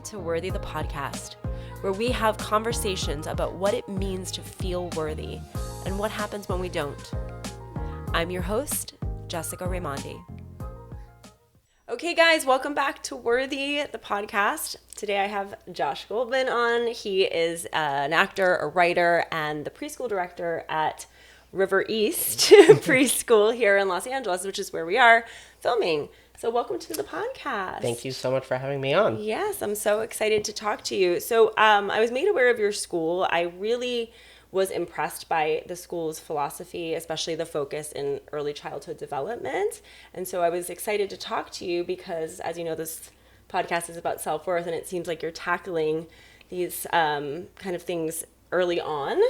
to Worthy the Podcast, where we have conversations about what it means to feel worthy and what happens when we don't. I'm your host, Jessica Raimondi. Okay, guys, welcome back to Worthy the Podcast. Today I have Josh Goldman on. He is an actor, a writer, and the preschool director at River East Preschool here in Los Angeles, which is where we are filming. So welcome to the podcast. Thank you so much for having me on. Yes, I'm so excited to talk to you. So I was made aware of your school. I really was impressed by the school's philosophy, especially the focus in early childhood development. And so I was excited to talk to you because, as you know, this podcast is about self-worth, and it seems like you're tackling these kind of things early on.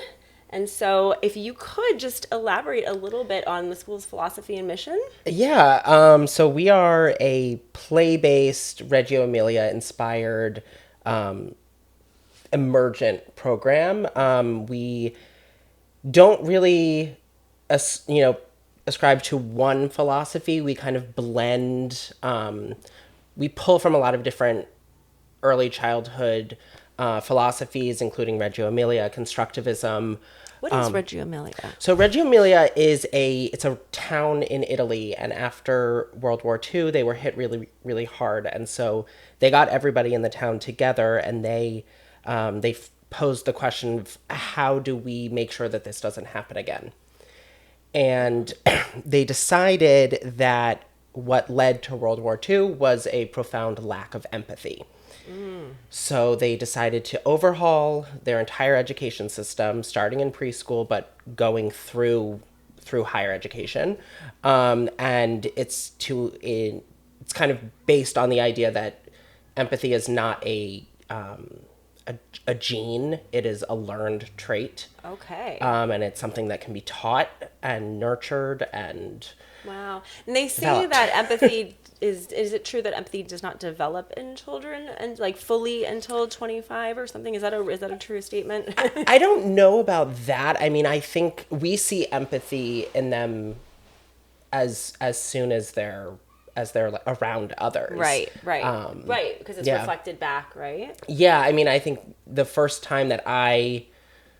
And so if you could just elaborate a little bit on the school's philosophy and mission. Yeah, so we are a play-based, Reggio Emilia inspired emergent program. We don't really, ascribe to one philosophy. We kind of blend, we pull from a lot of different early childhood philosophies, including Reggio Emilia, constructivism. What is Reggio Emilia? So Reggio Emilia is it's a town in Italy, and after World War II, they were hit really, really hard, and so they got everybody in the town together, and they posed the question of how do we make sure that this doesn't happen again? And they decided that what led to World War II was a profound lack of empathy. So they decided to overhaul their entire education system, starting in preschool, but going through higher education. And it's kind of based on the idea that empathy is not a gene; it is a learned trait. Okay. And it's something that can be taught and nurtured and Wow. And they say developed. that empathy is it true that empathy does not develop in children and like fully until 25 or something? Is that a true statement? I don't know about that. I mean, I think we see empathy in them as soon as they're around others. Right. Right, because it's reflected back, right? Yeah, I mean, I think the first time that I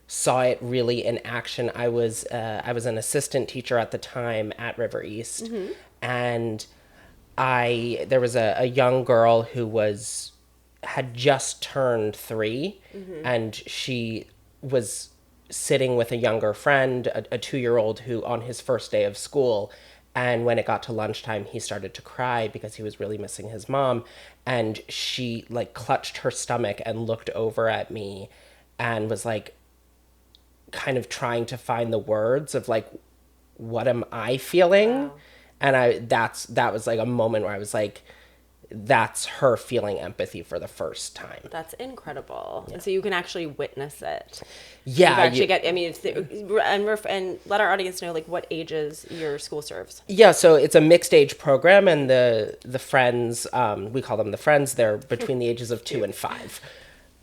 saw it really in action, I was an assistant teacher at the time at River East, and there was a young girl who had just turned 3, and she was sitting with a younger friend, a 2-year-old who on his first day of school. And when it got to lunchtime, he started to cry because he was really missing his mom. And she like clutched her stomach and looked over at me and was like kind of trying to find the words of like, what am I feeling? Wow. And that was like a moment where I was like, that's her feeling empathy for the first time. That's incredible. Yeah. And so you can actually witness it. Yeah. And let our audience know like what ages your school serves. Yeah, so it's a mixed age program, and the friends, we call them the friends, they're between the ages of 2 and 5.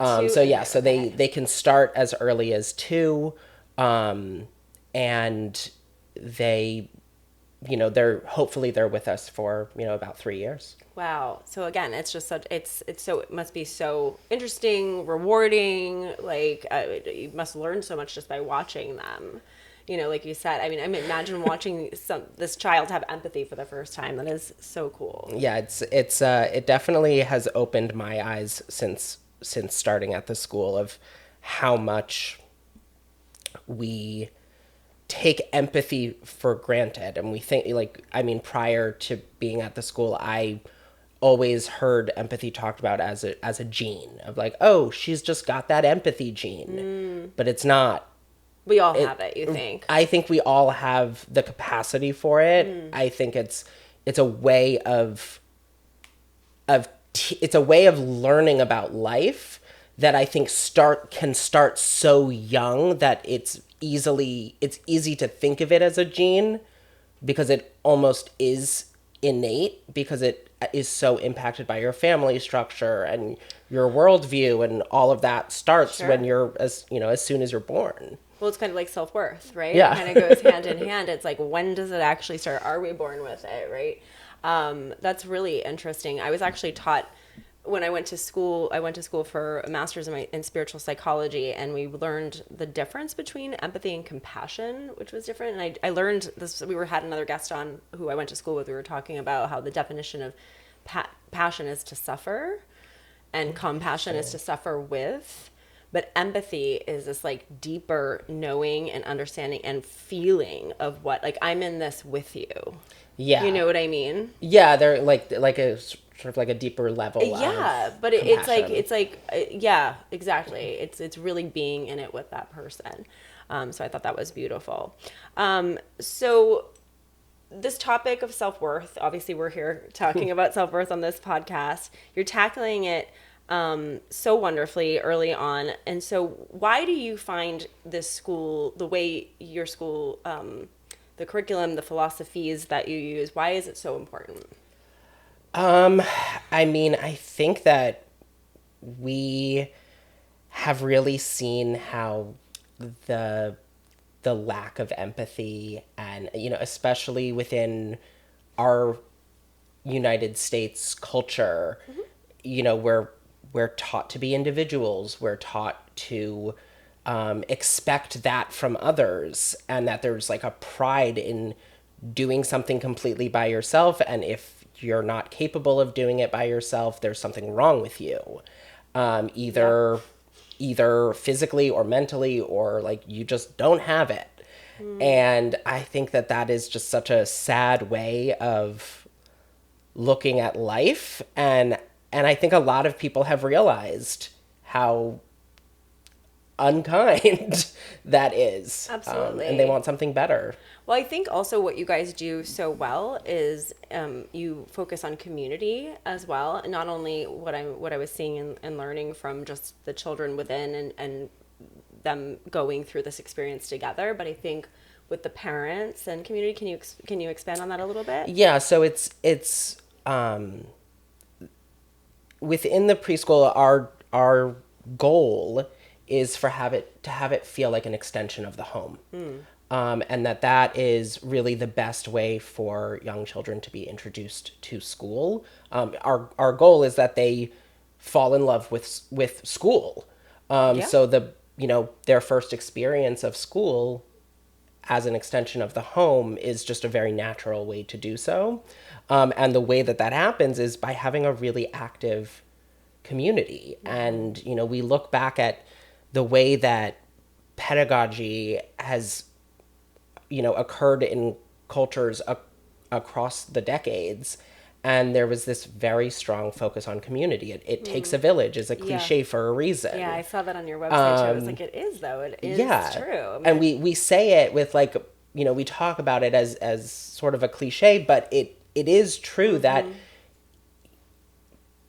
So they can start as early as 2, and they, they're with us for, about 3 years. Wow. So again, it's just it must be so interesting, rewarding. Like you must learn so much just by watching them. Like you said, I mean, imagine watching this child have empathy for the first time. That is so cool. Yeah, it definitely has opened my eyes since starting at the school of how much we take empathy for granted. And we think prior to being at the school, I always heard empathy talked about as a gene of like, oh, she's just got that empathy gene, but it's not. We all have it, you think? I think we all have the capacity for it. I think it's a way of learning about life that I think can start so young that it's easy to think of it as a gene because it almost is innate because it is so impacted by your family structure and your worldview, and all of that starts when you're as soon as you're born. Well, it's kind of like self-worth, right? Yeah. It kind of goes hand in hand. It's like, when does it actually start? Are we born with it, right? That's really interesting. I was actually taught when I went to school for a master's in spiritual psychology, and we learned the difference between empathy and compassion, which was different. And I learned this. Had another guest on who I went to school with. We were talking about how the definition of passion is to suffer, and compassion is to suffer with. But empathy is this like deeper knowing and understanding and feeling of what, like, I'm in this with you. Yeah. You know what I mean? Yeah, they're like a sort of like a deeper level. Yeah, but it's like yeah, exactly. It's really being in it with that person. So I thought that was beautiful. So this topic of self-worth, obviously we're here talking about self-worth on this podcast. You're tackling it so wonderfully early on. And so why do you find this school, the way your school, the curriculum, the philosophies that you use, why is it so important? I mean, I think that we have really seen how the lack of empathy, and especially within our United States culture, we're taught to be individuals. We're taught to expect that from others, and that there's like a pride in doing something completely by yourself. And if you're not capable of doing it by yourself, there's something wrong with you, either physically or mentally, or like you just don't have it. And I think that is just such a sad way of looking at life. And I think a lot of people have realized how unkind that is. Absolutely. And they want something better. Well, I think also what you guys do so well is you focus on community as well, and not only what I was seeing and learning from just the children within and them going through this experience together, but I think with the parents and community, can you expand on that a little bit? Yeah, so it's within the preschool, our goal is to have it feel like an extension of the home. And that is really the best way for young children to be introduced to school. Our goal is that they fall in love with school. So their first experience of school as an extension of the home is just a very natural way to do so. And the way that happens is by having a really active community. And, we look back at the way that pedagogy has, occurred in cultures across the decades. And there was this very strong focus on community. It takes a village is a cliche for a reason. Yeah, I saw that on your website too. I was like, it is though. It is true. I mean, and we say it with like, we talk about it as sort of a cliche, but it is true that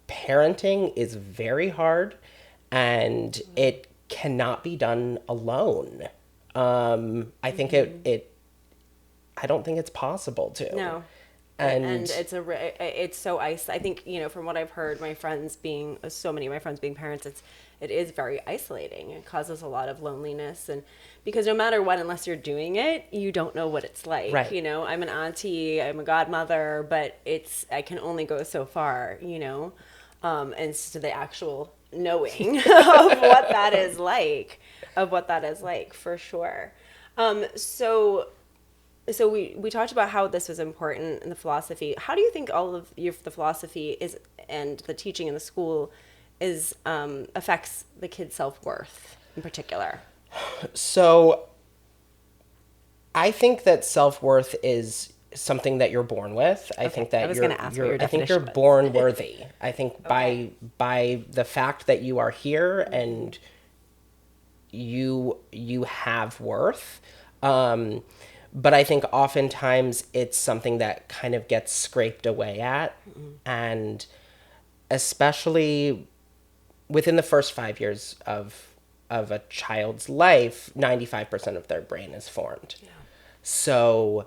parenting is very hard, and it cannot be done alone. I think I don't think it's possible to. No. And it's so I think, from what I've heard, so many of my friends being parents, it is very isolating. It causes a lot of loneliness, and because no matter what, unless you're doing it, you don't know what it's like. Right. I'm an auntie, I'm a godmother, but I can only go so far, and so the actual knowing of what that is like, for sure. So we talked about how this was important in the philosophy. How do you think all of the philosophy is, and the teaching in the school is affects the kid's self-worth in particular? So I think that self-worth is something that you're born with. I think that you're born worthy. I think by the fact that you are here and you have worth. But I think oftentimes it's something that kind of gets scraped away at. And especially within the first 5 years of a child's life, 95% of their brain is formed. Yeah. So,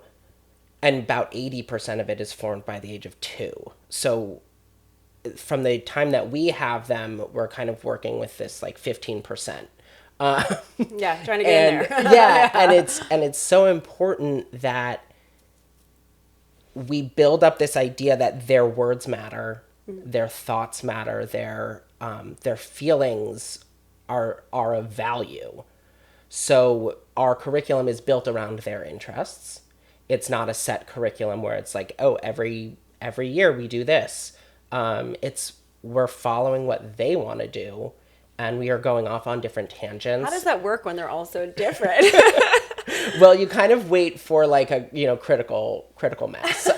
and about 80% of it is formed by the age of 2. So from the time that we have them, we're kind of working with this like 15%. Yeah, trying to get in there. Yeah, and it's so important that we build up this idea that their words matter, their thoughts matter, their feelings are of value. So our curriculum is built around their interests. It's not a set curriculum where it's like, oh, every year we do this. We're following what they want to do, and we are going off on different tangents. How does that work when they're all so different? Well, you kind of wait for like a critical mass.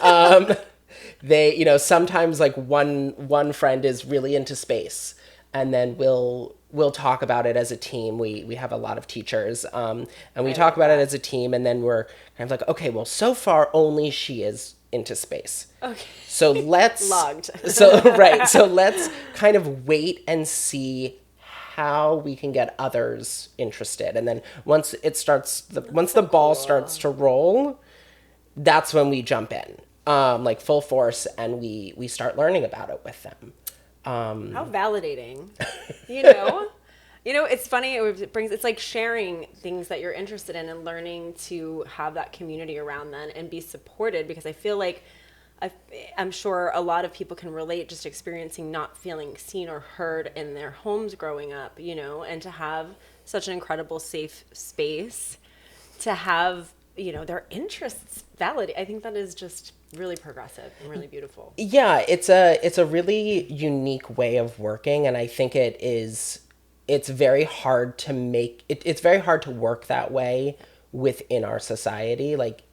They sometimes like one friend is really into space, and then we'll talk about it as a team. We have a lot of teachers, and we talk about it as a team, and then we're kind of like, okay, well, so far only she is into space. Okay. So let's logged. So let's kind of wait and see how we can get others interested, and then once the ball starts to roll, that's when we jump in, like full force, and we start learning about it with them. How validating, it's funny. It's like sharing things that you're interested in and learning to have that community around them and be supported, because I feel like I'm sure a lot of people can relate, just experiencing not feeling seen or heard in their homes growing up, and to have such an incredible safe space to have, their interests validated. I think that is just really progressive and really beautiful. Yeah, it's a really unique way of working, and I think it's very hard to make it. It's very hard to work that way within our society. Like,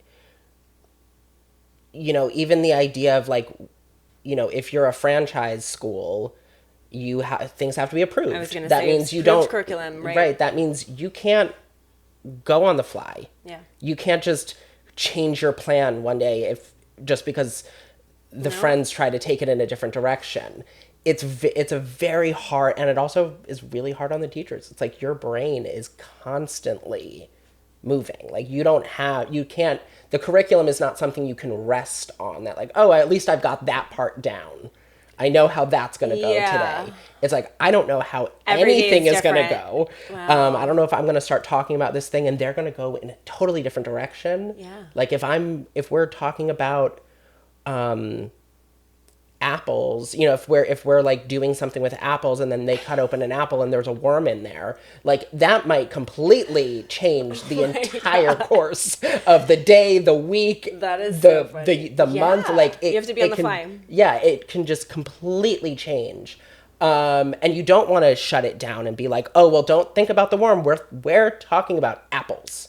even the idea of like, if you're a franchise school, things have to be approved. I was going to say, that means you don't curriculum, right? Right. That means you can't go on the fly. Yeah. You can't just change your plan one day just because the friends try to take it in a different direction. It's a very hard, and it also is really hard on the teachers. It's like your brain is constantly moving. Like the curriculum is not something you can rest on, that like, oh, at least I've got that part down. I know how that's going to go today. It's like, I don't know how anything is going to go. Wow. I don't know if I'm going to start talking about this thing and they're going to go in a totally different direction. Yeah. Like if we're talking about, apples, if we're like doing something with apples and then they cut open an apple and there's a worm in there, like that might completely change the entire course of the day, the week, that is the month. Like you have to be on the fly. Yeah, it can just completely change. And you don't want to shut it down and be like, oh, well, don't think about the worm. We're talking about apples.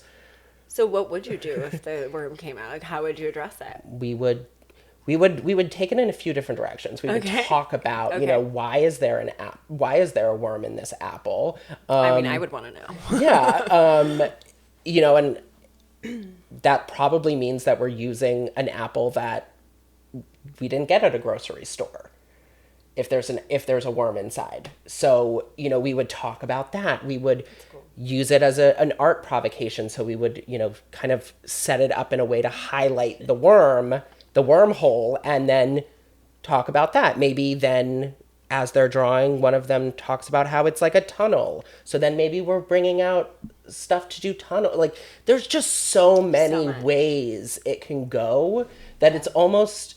So what would you do if the worm came out? Like, how would you address it? We would take it in a few different directions. We would talk about, why is there a worm in this apple? I would want to know. Yeah. And that probably means that we're using an apple that we didn't get at a grocery store, if there's a worm inside. So, we would talk about that. We would use it as an art provocation. So we would, kind of set it up in a way to highlight the wormhole, and then talk about that. Maybe then as they're drawing, one of them talks about how it's like a tunnel. So then maybe we're bringing out stuff to do tunnel. Like there's just so many ways it can go that it's almost,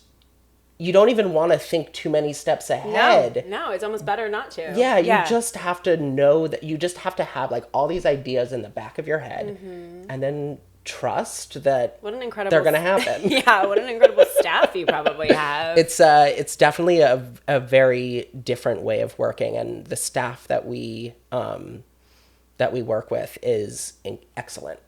you don't even want to think too many steps ahead. No, it's almost better not to. Yeah, you just have to know that you just have to have like all these ideas in the back of your head, and then trust that they're going to happen. Yeah, what an incredible staff you probably have. It's definitely a very different way of working, and the staff that we work with is excellent.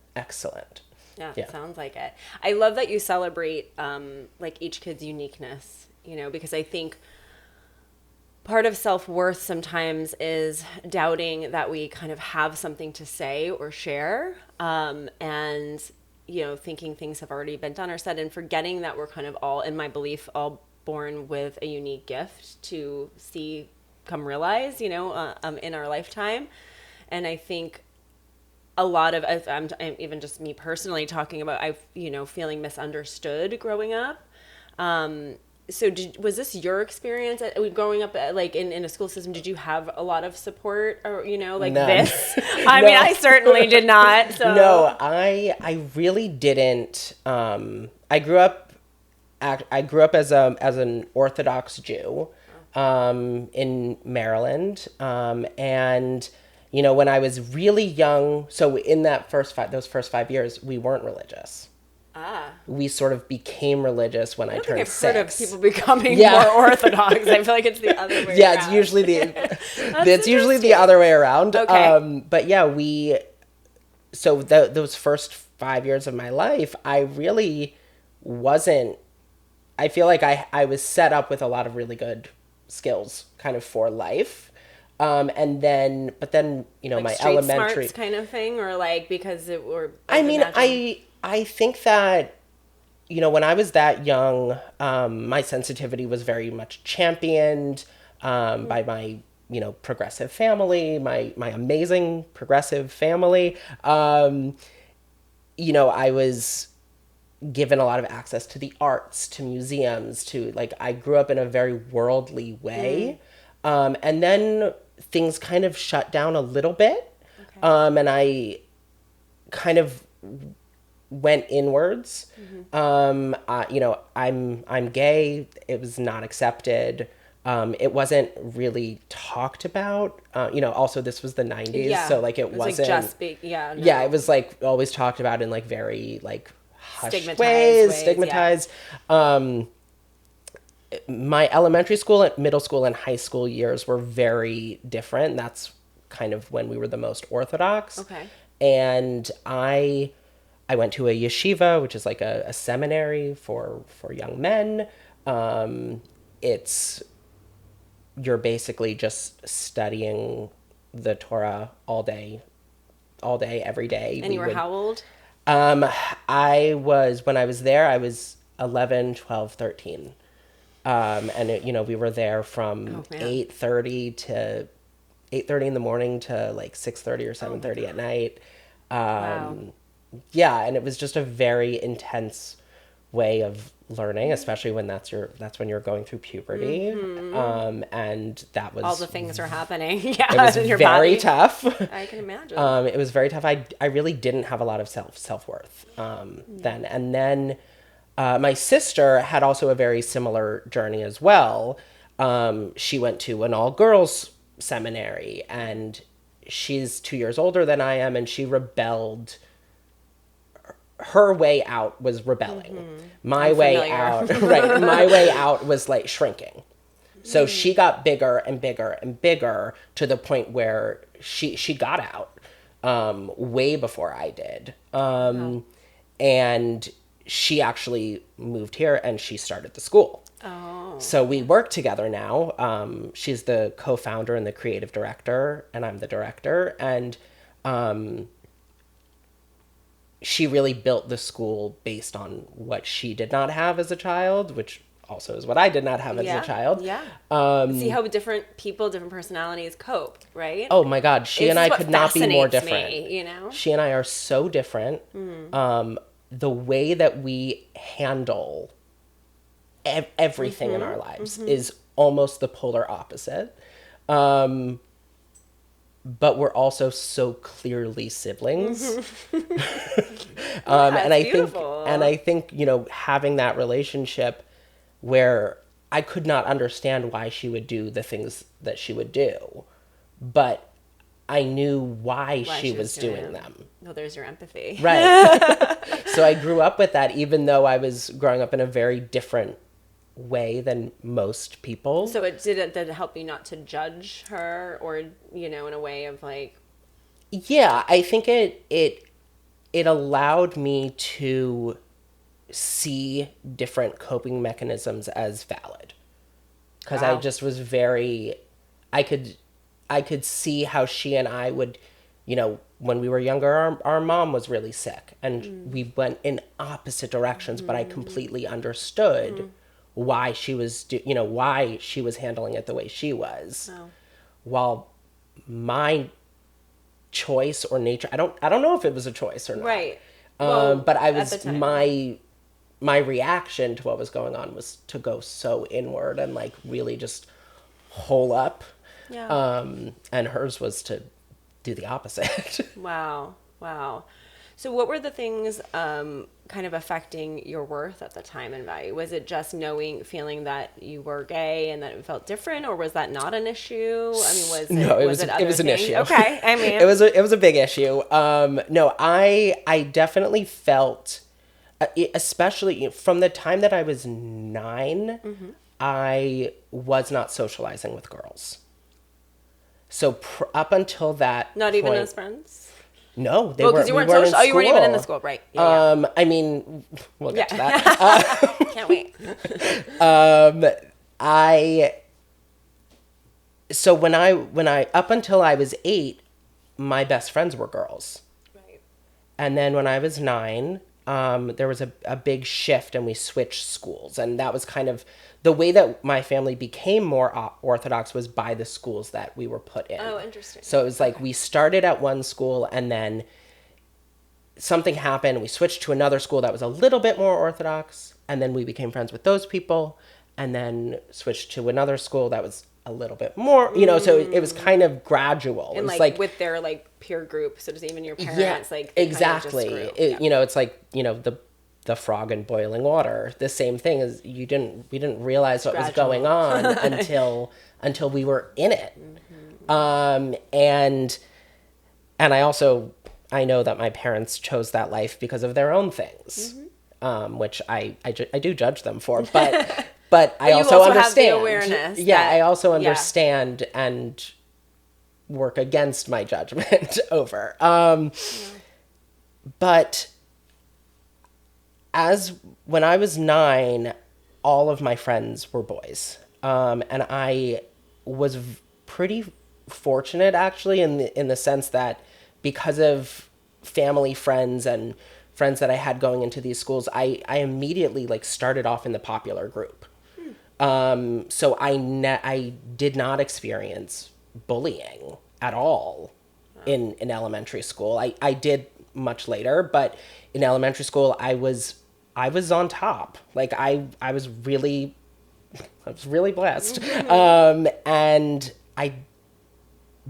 Yeah, it sounds like it. I love that you celebrate like each kid's uniqueness, because I think part of self-worth sometimes is doubting that we kind of have something to say or share, and thinking things have already been done or said, and forgetting that we're kind of all, in my belief, all born with a unique gift to come realize, in our lifetime. And I think a lot of, I'm even just me personally talking about, feeling misunderstood growing up. So was this your experience growing up like in a school system? Did you have a lot of support or, like None. This? I mean, I certainly did not. So. No, I really didn't. I grew up as an Orthodox Jew. in Maryland. And, you know, when I was really young, so in those first 5 years, we weren't religious. We sort of became religious when I turned I've 6. heard of people becoming more Orthodox. I feel like it's the other way around. Yeah, it's usually the other way around. Okay. But yeah, those first 5 years of my life, I really wasn't, I feel like I was set up with a lot of really good skills kind of for life. But then, you know, Like my street elementary smarts kind of thing, or like because it or I mean, I think that, you know, when I was that young, my sensitivity was very much championed by my, you know, progressive family, my amazing progressive family. You know, I was given a lot of access to the arts, to museums, to like, I grew up in a very worldly way. And then things kind of shut down a little bit. And I kind of went inwards. You know, I'm gay. It was not accepted. It wasn't really talked about. You know, also this was the 90s, so like it wasn't like just big. Yeah, no. Yeah, it was like always talked about in like very like hushed Stigmatized ways, stigmatized. My elementary school, middle school, and high school years were very different. That's kind of when we were the most Orthodox. Okay. And I went to a yeshiva, which is like a seminary for young men. You're basically just studying the Torah all day, every day. And you were how old? When I was there, I was 11, 12, 13. You know, we were there from 8:30 in the morning to like 6:30 or 7:30 at night. Wow. Yeah, and it was just a very intense way of learning, especially when that's when you're going through puberty. And that was all the things are happening. Yeah, it was in your very body. tough. I can imagine. It was very tough. I really didn't have a lot of self-worth then. And then my sister had also a very similar journey as well. She went to an all-girls seminary, and she's 2 years older than I am, and she rebelled. Her way out was rebelling. My way out, right? My way out was like shrinking. So she got bigger and bigger and bigger to the point where she got out way before I did. And she actually moved here and she started the school. So we work together now. She's the co-founder and the creative director, and I'm the director. And she really built the school based on what she did not have as a child, which also is what I did not have as a child. Yeah. See how different people, different personalities cope, right? Oh my God. She and I could not be more fascinates different. me, you know? She and I are so different. The way that we handle everything in our lives is almost the polar opposite. But we're also so clearly siblings. And I think, you know, having that relationship where I could not understand why she would do the things that she would do, but I knew why she was doing them. Well, there's your empathy. Right. So I grew up with that, even though I was growing up in a very different way than most people. So did it help you not to judge her, or, you know, in a way of like... Yeah, I think it allowed me to see different coping mechanisms as valid. Because I just was I could see how she and I would, you know, when we were younger, our mom was really sick and we went in opposite directions, but I completely understood why she was, why she was handling it the way she was. While my choice or nature, I don't know if it was a choice or not. Right. But I was, my reaction to what was going on was to go so inward and like really just hole up. Yeah. And hers was to do the opposite. Wow. So what were the things kind of affecting your worth at the time and value? Was it just feeling that you were gay and that it felt different, or was that not an issue? I mean, No, it was it was an issue. Okay, I mean, it was a big issue. No, I definitely felt, especially from the time that I was 9, I was not socializing with girls. So up until that not even as friends. No, they well, weren't. Because you weren't we weren't social. Oh, you weren't even in the school, right? Yeah, I mean, we'll get to that. Can't wait. So when I up until I was 8, my best friends were girls. Right. And then when I was 9, there was a big shift and we switched schools, and that was kind of the way that my family became more Orthodox was by the schools that we were put in. Oh, interesting. So it was like we started at one school and then something happened. We switched to another school that was a little bit more Orthodox, and then we became friends with those people, and then switched to another school that was a little bit more, so it was kind of gradual. And it was like with their like peer group, so does even your parents exactly. It's like, the frog in boiling water. The same thing is we didn't realize what was going on until we were in it. And I know that my parents chose that life because of their own things, which I do judge them for, but I also understand. Have the awareness. I also understand and work against my judgment over. But when I was 9, all of my friends were boys. And I was pretty fortunate actually in the sense that because of family friends and friends that I had going into these schools, I immediately started off in the popular group. So I did not experience bullying at all in elementary school. I did much later, but in elementary school I was on top. I was really blessed.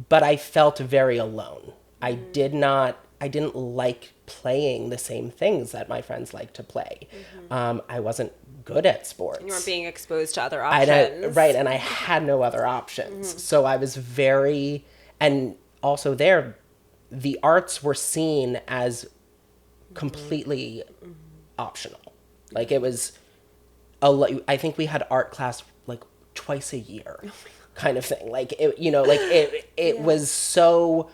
But I felt very alone. I didn't like playing the same things that my friends liked to play. I wasn't good at sports. You weren't being exposed to other options. And I had no other options. So I was and also the arts were seen as completely optional. It was I think we had art class twice a year kind of thing. It was so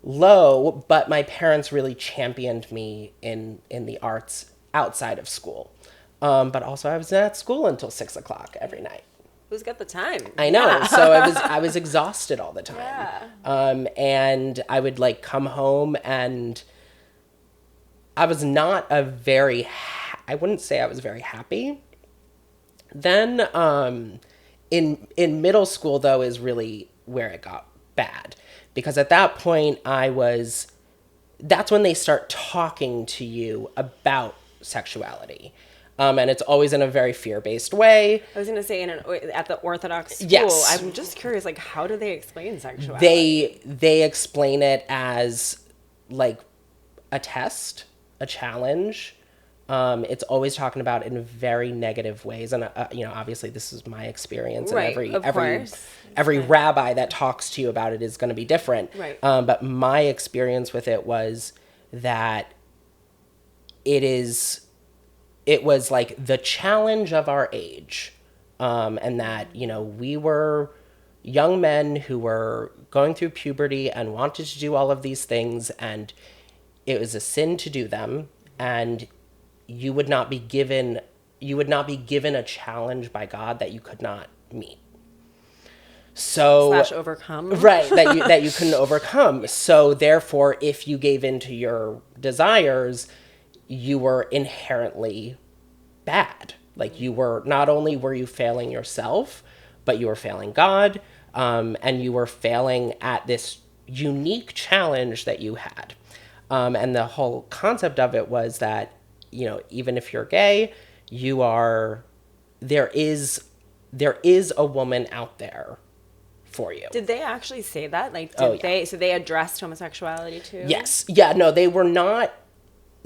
low, but my parents really championed me in the arts outside of school. But also I was at school until 6:00 every night. Who's got the time? I know. Yeah. So I was exhausted all the time. Yeah. And I would come home and I was not I wouldn't say I was very happy. Then in middle school though is really where it got bad, because at that point that's when they start talking to you about sexuality. And it's always in a very fear-based way. I was going to say at the Orthodox school, yes. I'm just curious, how do they explain sexuality? They explain it as a test, a challenge. It's always talking about it in very negative ways. And, obviously this is my experience. Right, and every rabbi that talks to you about it is going to be different. Right. But my experience with it was that it was the challenge of our age. And that, we were young men who were going through puberty and wanted to do all of these things, and it was a sin to do them. And you would not be given a challenge by God that you could not meet. So / overcome. Right, that you couldn't overcome. So therefore, if you gave in to your desires, you were inherently bad. You were, not only were you failing yourself, but you were failing God, and you were failing at this unique challenge that you had. And the whole concept of it was that, even if you're gay, there is a woman out there for you. Did they actually say that? So they addressed homosexuality too? Yes. Yeah, no, they were not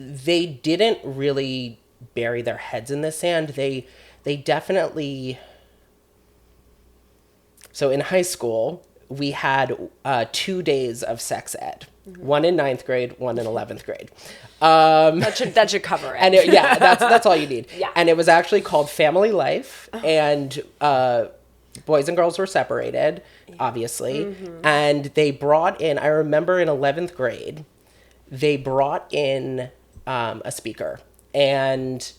they didn't really bury their heads in the sand. They definitely. So in high school, we had 2 days of sex ed, one in 9th grade, one in 11th grade. That should cover it. And that's all you need. Yeah. And it was actually called Family Life, and boys and girls were separated, obviously. And they brought in, I remember in 11th grade, they brought in a speaker, and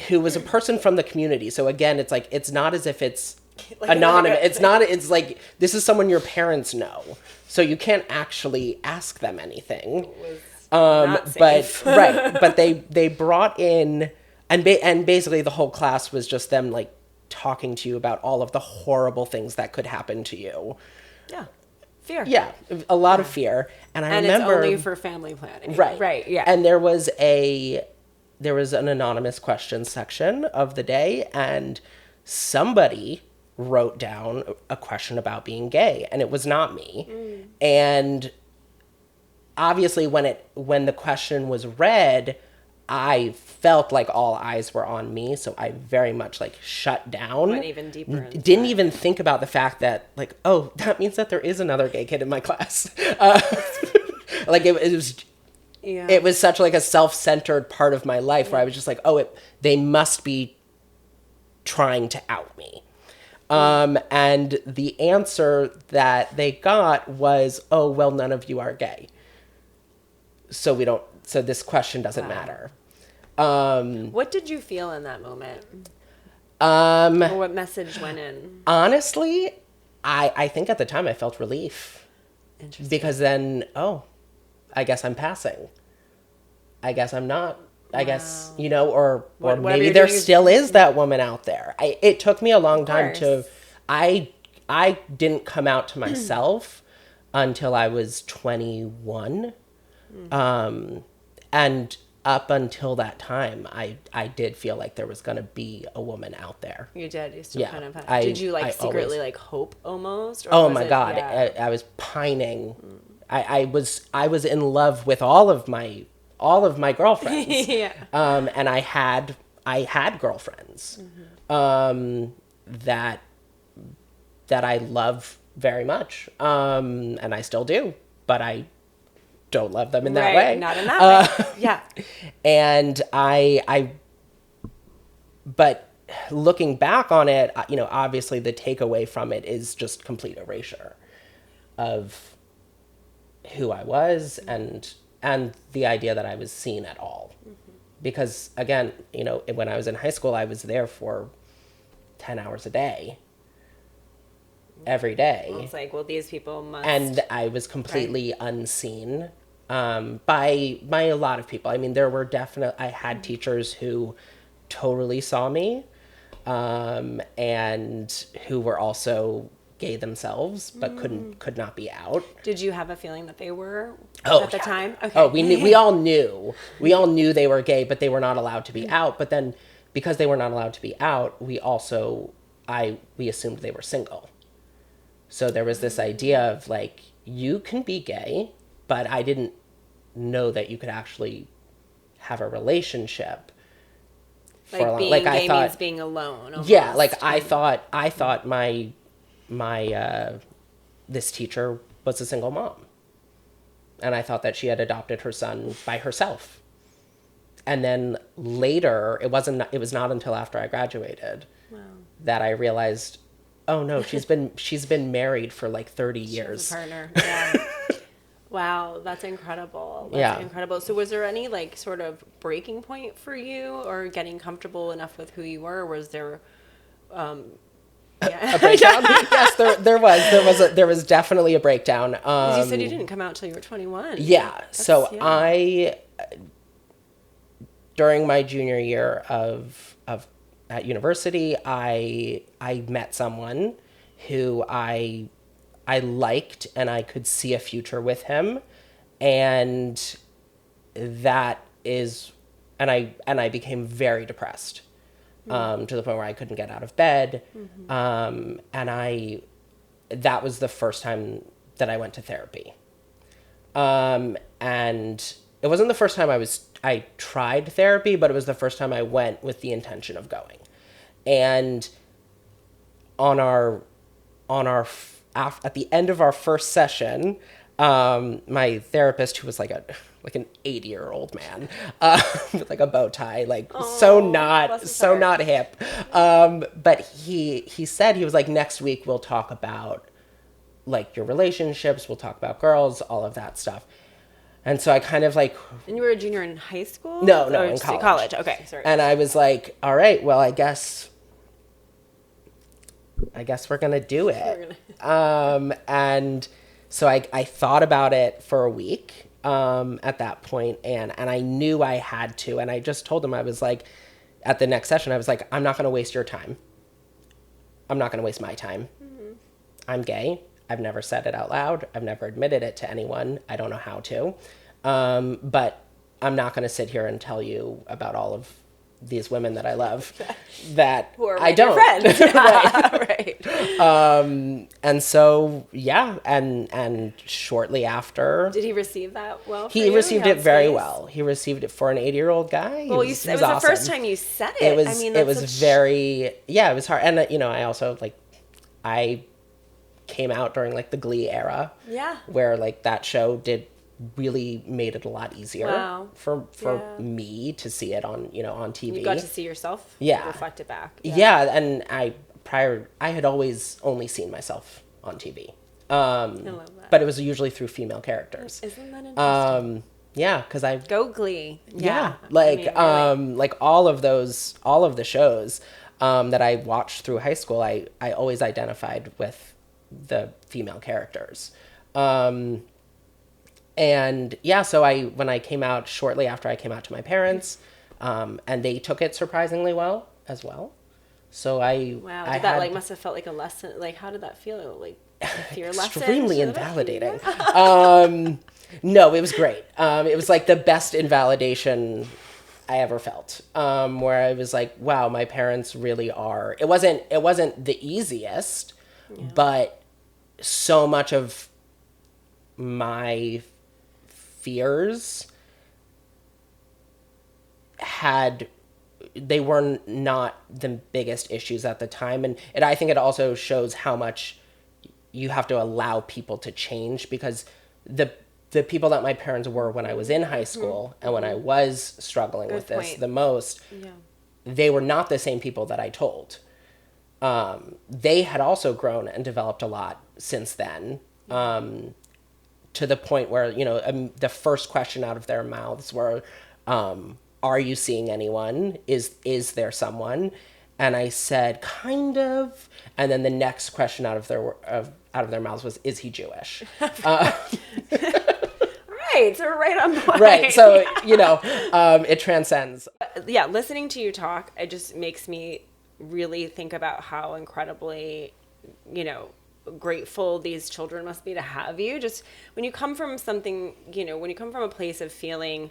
who was a person from the community. So again, it's like, it's not as if it's anonymous. It's like, this is someone your parents know. So you can't actually ask them anything. But right. But they brought in, and basically the whole class was just them like talking to you about all of the horrible things that could happen to you. Yeah. Fear. Yeah. A lot of fear. And I remember. And it's only for family planning. Right. Right. Yeah. And there was an anonymous question section of the day, and somebody wrote down a question about being gay, and it was not me. And obviously when the question was read, I felt like all eyes were on me, so I very much like shut down. Went even deeper. Didn't even think about the fact that like, oh, that means that there is another gay kid in my class. Like it was. Yeah. It was such like a self-centered part of my life where I was just like, oh, they must be trying to out me. And the answer that they got was, oh, well, none of you are gay. So this question doesn't matter. What did you feel in that moment? Or what message went in? Honestly, I think at the time I felt relief. Interesting. Because then, I guess I'm passing. I guess I'm not. I guess, or maybe there still is that woman out there. It took me a long time I didn't come out to myself until I was 21. And up until that time, I did feel like there was going to be a woman out there. You did? You still kind of had. Did you secretly hope almost? Or my God. Yeah. I was pining. I was in love with all of my girlfriends. Yeah. And I had girlfriends that I love very much. And I still do, but I don't love them in that way. Not in that way. Yeah. And but looking back on it, obviously the takeaway from it is just complete erasure of who I was and the idea that I was seen at all. Because again, when I was in high school, I was there for 10 hours a day, every day. Well, it's like, well, these people must. And I was completely unseen by a lot of people. I mean, I had teachers who totally saw me, and who were also gay themselves, but could not be out. Did you have a feeling that they were at the time? Okay. Oh, we all knew. We all knew they were gay, but they were not allowed to be out. But then, because they were not allowed to be out, we assumed they were single. So there was this idea of like, you can be gay, but I didn't know that you could actually have a relationship. Like being gay means being alone. Almost. Yeah, like I thought my this teacher was a single mom, and I thought that she had adopted her son by herself. And then later, it was not until after I graduated that I realized, oh no, she's been married for like 30 years. She was a partner. Yeah. Wow, that's incredible. That's incredible. So was there any like sort of breaking point for you, or getting comfortable enough with who you were? Or was there a breakdown? Yes, there was definitely a breakdown. You said you didn't come out till you were 21. Yeah. I during my junior year of at university, I met someone who I liked, and I could see a future with him, and that is, and I became very depressed, to the point where I couldn't get out of bed, and that was the first time that I went to therapy, and it wasn't the first time I tried therapy, but it was the first time I went with the intention of going. And on our at the end of our first session, my therapist, who was like an 80-year-old man, with like a bow tie, like so not hip. But he said, he was like, next week we'll talk about like your relationships, we'll talk about girls, all of that stuff. And so I kind of like... And you were a junior in high school? No, in college. College, okay, sorry. And I was like, all right, well, I guess we're going to do it. And so I thought about it for a week at that point, and I knew I had to. And I just told him, I was like, at the next session, I was like, I'm not going to waste your time. I'm not going to waste my time. Mm-hmm. I'm gay. I've never said it out loud. I've never admitted it to anyone. I don't know how to. But I'm not going to sit here and tell you about all of these women that I love that who are I don't. Friends. Yeah, right. And so, yeah. And shortly after. Did he receive that well? He received it very well. He received it for an 80-year-old guy. Well, it was awesome. The first time you said it. It was very, it was hard. And, I also I came out during like the Glee era. Yeah. Where like that show really made it a lot easier for me to see it on TV. You got to see yourself reflect it back. Yeah, and I had always only seen myself on TV. I love that. But it was usually through female characters. Isn't that interesting? Yeah, because I go Glee. Yeah, like all of the shows that I watched through high school, I always identified with the female characters. And yeah, so when I came out, shortly after I came out to my parents, and they took it surprisingly well as well. So that must have felt like a lesson. Like, how did that feel? Like, your lesson? Extremely invalidating. No, it was great. It was like the best invalidation I ever felt, where I was like, wow, my parents really are. It wasn't the easiest, but so much of my fears they were not the biggest issues at the time. And I think it also shows how much you have to allow people to change, because the people that my parents were when I was in high school and when I was struggling with this the most, they were not the same people that I told. They had also grown and developed a lot since then, to the point where, the first question out of their mouths were, are you seeing anyone? Is there someone? And I said, kind of. And then the next question out of their mouths was, is he Jewish? Right, so we're right on point. Right, so, it transcends. Yeah, listening to you talk, it just makes me really think about how incredibly, grateful these children must be to have you. Just when you come from something, when you come from a place of feeling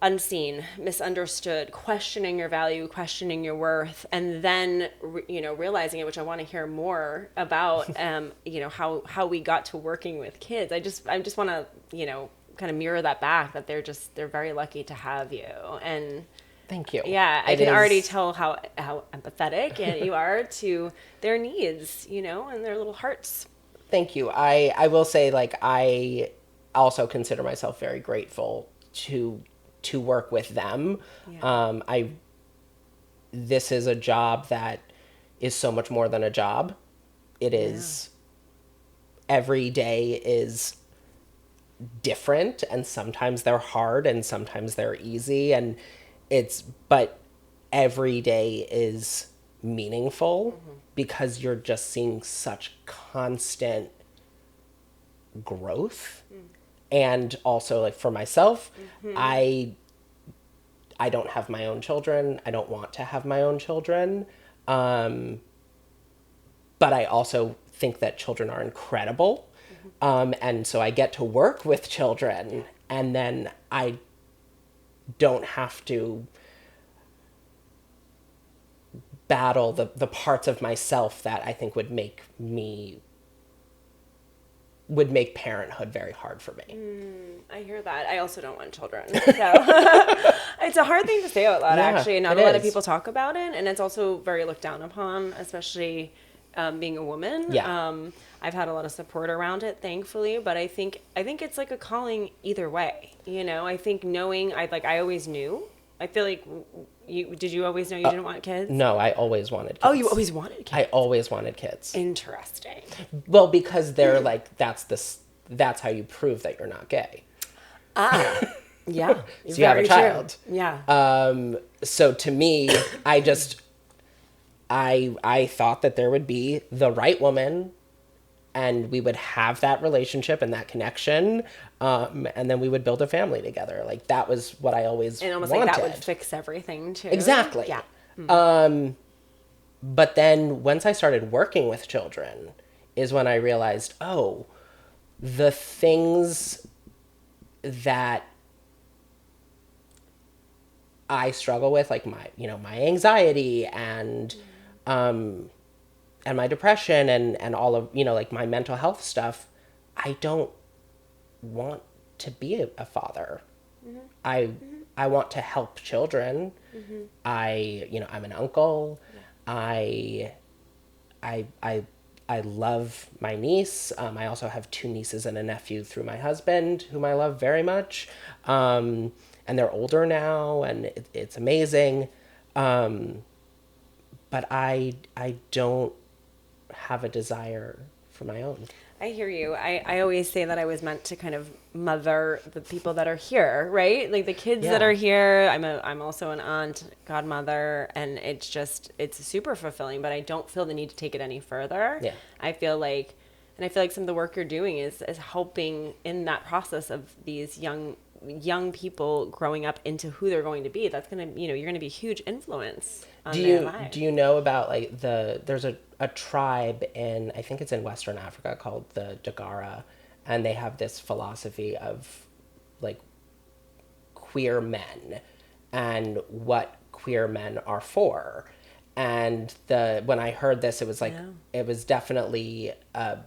unseen, misunderstood, questioning your value, questioning your worth, and then, realizing it, which I want to hear more about, how we got to working with kids. I just want to, kind of mirror that back, that they're very lucky to have you. And thank you. Yeah, I can already tell how empathetic you are to their needs, and their little hearts. Thank you. I will say, I also consider myself very grateful to work with them. Yeah. This is a job that is so much more than a job. It is, every day is different, and sometimes they're hard and sometimes they're easy, but every day is meaningful, because you're just seeing such constant growth. And also, for myself, I don't have my own children. I don't want to have my own children. But I also think that children are incredible. And so I get to work with children, and then I don't have to battle the parts of myself that I think would make me would make parenthood very hard for me. I hear that. I also don't want children. So it's a hard thing to say out loud, actually. Not a lot of people talk about it. And it's also very looked down upon, especially being a woman. Yeah. I've had a lot of support around it, thankfully. But I think it's like a calling either way. You know, I think knowing, I always knew. I feel like did you always know you didn't want kids? No, I always wanted kids. Oh, you always wanted kids? I always wanted kids. Interesting. Well, because they're like, that's how you prove that you're not gay. Ah, yeah. So you have a child. True. Yeah. So to me, I thought that there would be the right woman and we would have that relationship and that connection. And then we would build a family together. Like that was what I always wanted. And almost like that would fix everything too. Exactly. Yeah. But then once I started working with children is when I realized, oh, the things that I struggle with, like my anxiety and my depression and all of, like my mental health stuff, I don't want to be a father. I want to help children. I'm an uncle. Yeah. I love my niece. I also have 2 nieces and a nephew through my husband, whom I love very much. And they're older now, and it's amazing. But I don't have a desire for my own. I hear you. I always say that I was meant to kind of mother the people that are here, right? Like the kids that are here. I'm also an aunt, godmother, and it's super fulfilling, but I don't feel the need to take it any further. Yeah. I feel like some of the work you're doing is helping in that process of these young people growing up into who they're going to be. That's going to, you're going to be a huge influence on their lives. Do you know about like there's a tribe in, I think it's in Western Africa, called the Dagara, and they have this philosophy of like queer men and what queer men are for. And when I heard this, it was like, it was definitely there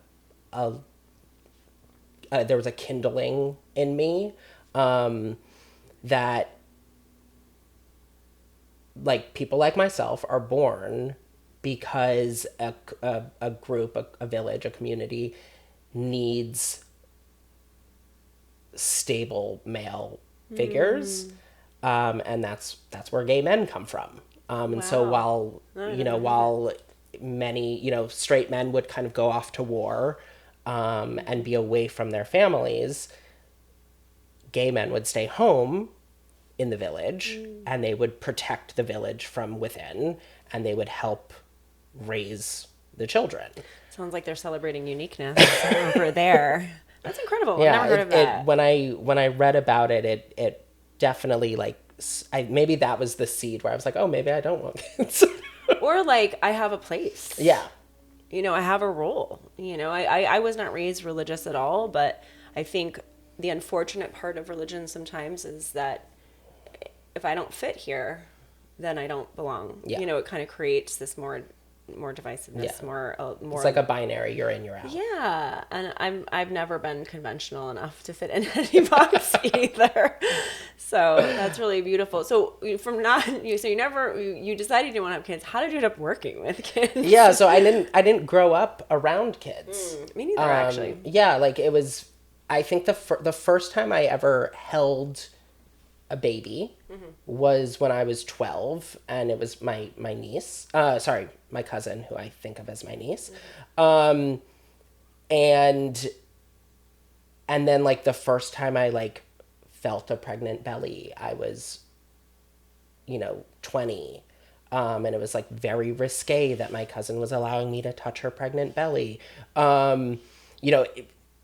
was a kindling in me that like people like myself are born because a group, a village, a community needs stable male figures. And that's where gay men come from. And so while many, straight men would kind of go off to war and be away from their families, gay men would stay home in the village and they would protect the village from within, and they would help raise the children. Sounds like they're celebrating uniqueness over there. That's incredible. Yeah, I've never heard of that. When I read about it, it definitely maybe that was the seed where I was like, oh, maybe I don't want kids. Or like I have a place. Yeah. I have a role. I was not raised religious at all, but I think the unfortunate part of religion sometimes is that if I don't fit here, then I don't belong. Yeah. It kind of creates this more divisiveness, Yeah. more. It's like a binary, you're in, you're out. Yeah, and I've never been conventional enough to fit in any box either. So that's really beautiful. So you decided you didn't want to have kids. How did you end up working with kids? Yeah, so I didn't grow up around kids. Me neither, actually. Yeah, like it was. I think the first time I ever held a baby was when I was 12, and it was my niece. My cousin, who I think of as my niece. And then like the first time I like felt a pregnant belly, I was 20. And it was like very risque that my cousin was allowing me to touch her pregnant belly.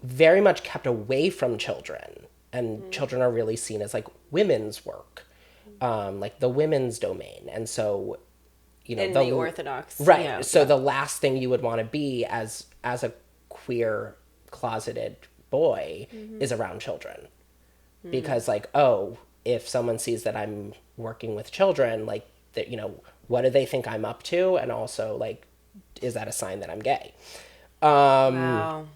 Very much kept away from children, and children are really seen as like women's work, like the women's domain. And so, in the Orthodox, right. Yeah, so the last thing you would want to be as a queer closeted boy is around children, because like, oh, if someone sees that I'm working with children, like that, what do they think I'm up to? And also like, is that a sign that I'm gay? Wow.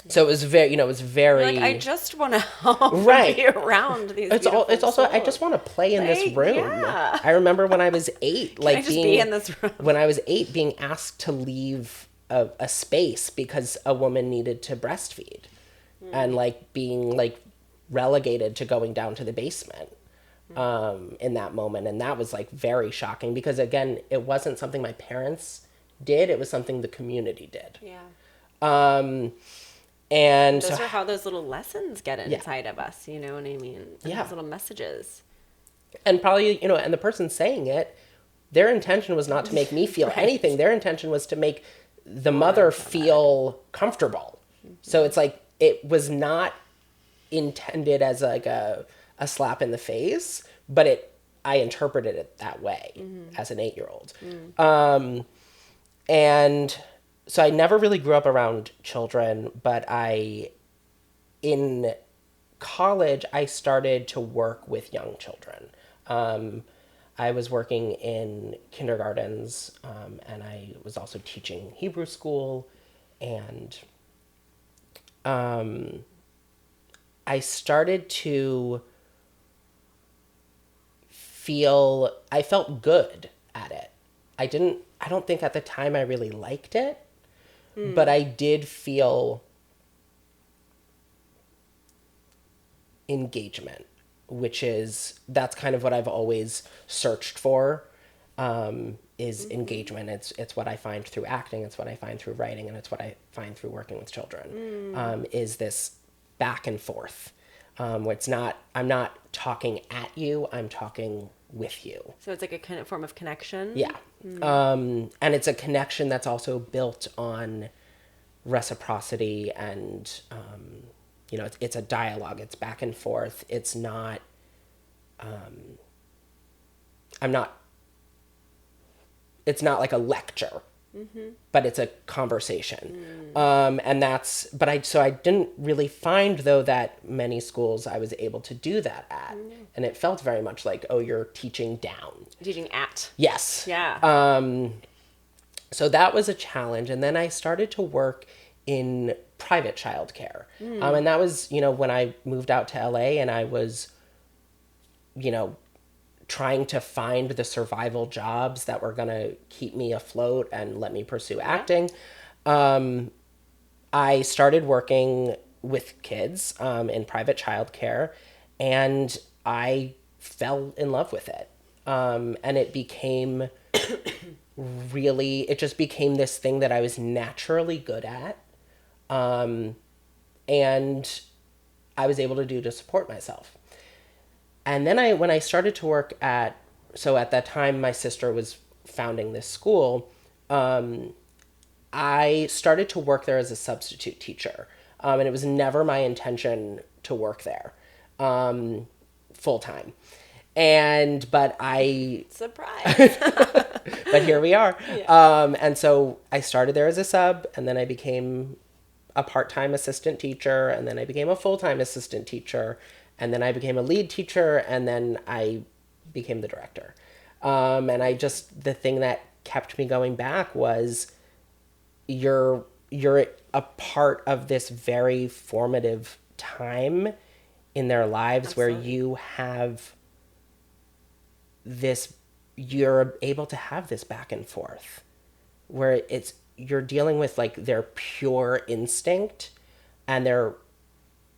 So it was very, it was very. You're like, I just want to help Right. be around these It's also I just want to play in this room. Yeah. I remember when I was 8, I just be in this room? When I was 8, being asked to leave a space because a woman needed to breastfeed, and like being like relegated to going down to the basement in that moment, and that was like very shocking because again, it wasn't something my parents did; it was something the community did. Yeah. And Those so, are how those little lessons get inside of us, you know what I mean? And Yeah. those little messages. and probably, and the person saying it, their intention was not to make me feel anything. Their intention was to make the mother feel comfortable. So it's like, it was not intended as like a slap in the face, but I interpreted it that way as an 8-year-old. And so I never really grew up around children, but in college, I started to work with young children. I was working in kindergartens, and I was also teaching Hebrew school, and I started to I felt good at it. I don't think at the time I really liked it, but I did feel engagement, that's kind of what I've always searched for, is engagement. It's what I find through acting, it's what I find through writing, and it's what I find through working with children, is this back and forth. Where I'm not talking at you, I'm talking with you. So it's like a kind of form of connection? Yeah. And it's a connection that's also built on reciprocity and, it's a dialogue. It's back and forth. It's not, it's not like a lecture, but it's a conversation. So I didn't really find though that many schools I was able to do that at. And it felt very much like, oh, you're teaching down. Teaching at. Yes. Yeah. So that was a challenge. And then I started to work in private childcare. And that was, when I moved out to LA and I was, trying to find the survival jobs that were going to keep me afloat and let me pursue acting. I started working with kids in private childcare, and I fell in love with it. And it became it just became this thing that I was naturally good at. And I was able to do to support myself. And then when I started to work at that time, my sister was founding this school. I started to work there as a substitute teacher. And it was never my intention to work there full time. But Surprise. but here we are. Yeah. And so I started there as a sub, and then I became a part-time assistant teacher, and then I became a full-time assistant teacher, and then I became a lead teacher, and then I became the director. And the thing that kept me going back was you're a part of this very formative time in their lives. Absolutely. Where you're able to have this back and forth where you're dealing with like their pure instinct, and they're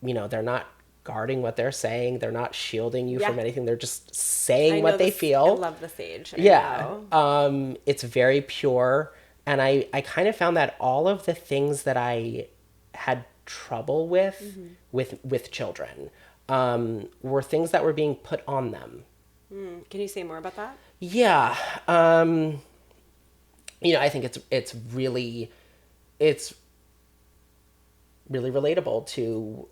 not guarding what they're saying. They're not shielding you from anything. They're just saying what they feel. I love the sage. It's very pure. And I kind of found that all of the things that I had trouble with children, were things that were being put on them. Can you say more about that? Yeah. I think it's really relatable to,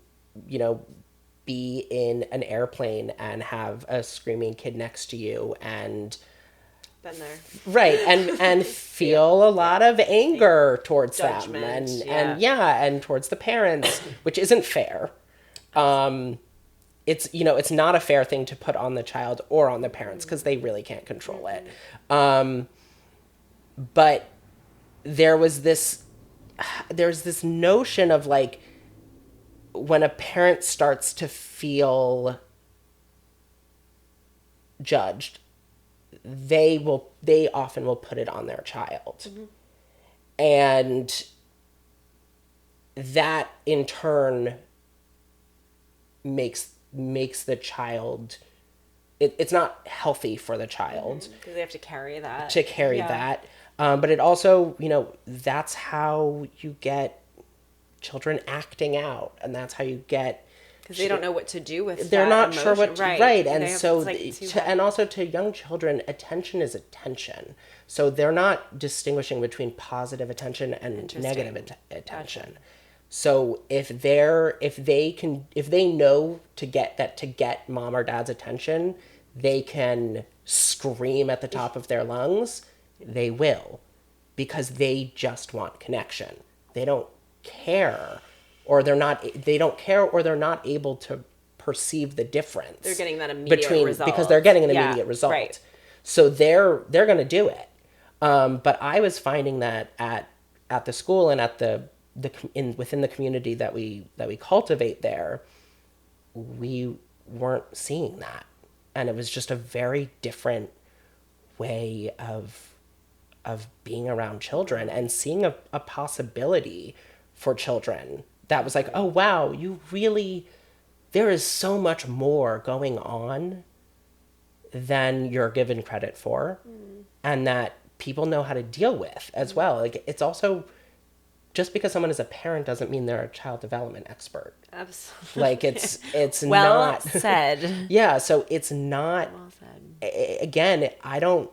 be in an airplane and have a screaming kid next to you and been there. Right. And feel a lot of anger towards Judgment, them and towards the parents, which isn't fair. It's not a fair thing to put on the child or on the parents because they really can't control it. But there's this notion of like, when a parent starts to feel judged, they often will put it on their child. Mm-hmm. And that in turn makes the child, it's not healthy for the child. Because they have to carry that. That. But it also, that's how you get children acting out. And that's how you get... Because they don't know what to do with they're that not emotion. sure what to... Right. And so, and also to young children, attention is attention. So they're not distinguishing between positive attention and negative attention. Gotcha. So if they know to get mom or dad's attention, they can scream at the top of their lungs, they will, because they just want connection. They don't care, or they're not able to perceive the difference. They're getting that immediate result. Because they're getting an immediate result. Right. So they're going to do it. But I was finding that at the school and at within the community that we cultivate there, we weren't seeing that. And it was just a very different way of being around children and seeing a possibility for children that was like, oh wow, there is so much more going on than you're given credit for, and that people know how to deal with as well. Like, it's also, just because someone is a parent doesn't mean they're a child development expert. Absolutely. Like, it's well not said. Yeah, so it's not. Well said. Again, I don't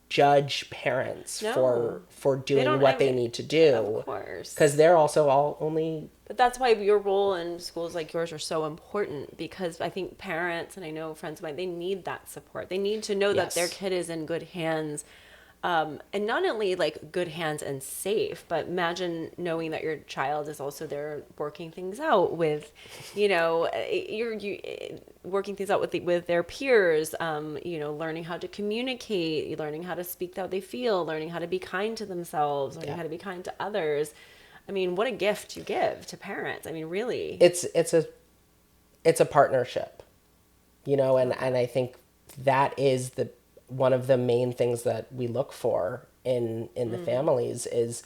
judge parents for doing what they need to do. Of course. Because they're also all only... But that's why your role in schools like yours are so important, because I think parents, and I know friends of mine, they need that support. They need to know that their kid is in good hands. And not only like good hands and safe, but imagine knowing that your child is also there working things out with, you're working things out with their peers, learning how to communicate, learning how to speak how they feel, learning how to be kind to themselves, learning how to be kind to others. I mean, what a gift you give to parents. I mean, really. It's a partnership, and I think that is one of the main things that we look for in the families is,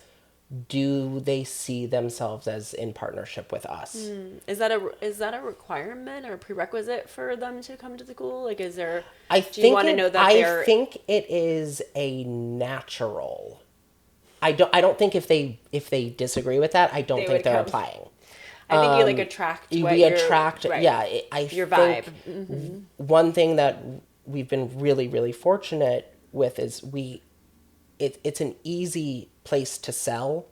do they see themselves as in partnership with us? Is that a requirement or a prerequisite for them to come to the school? Like, is there? I think it is a natural. I don't think if they disagree with that, I don't think they're applying. I think you attract. Right. Yeah, your vibe. One thing that we've been really, really fortunate with is it's an easy place to sell,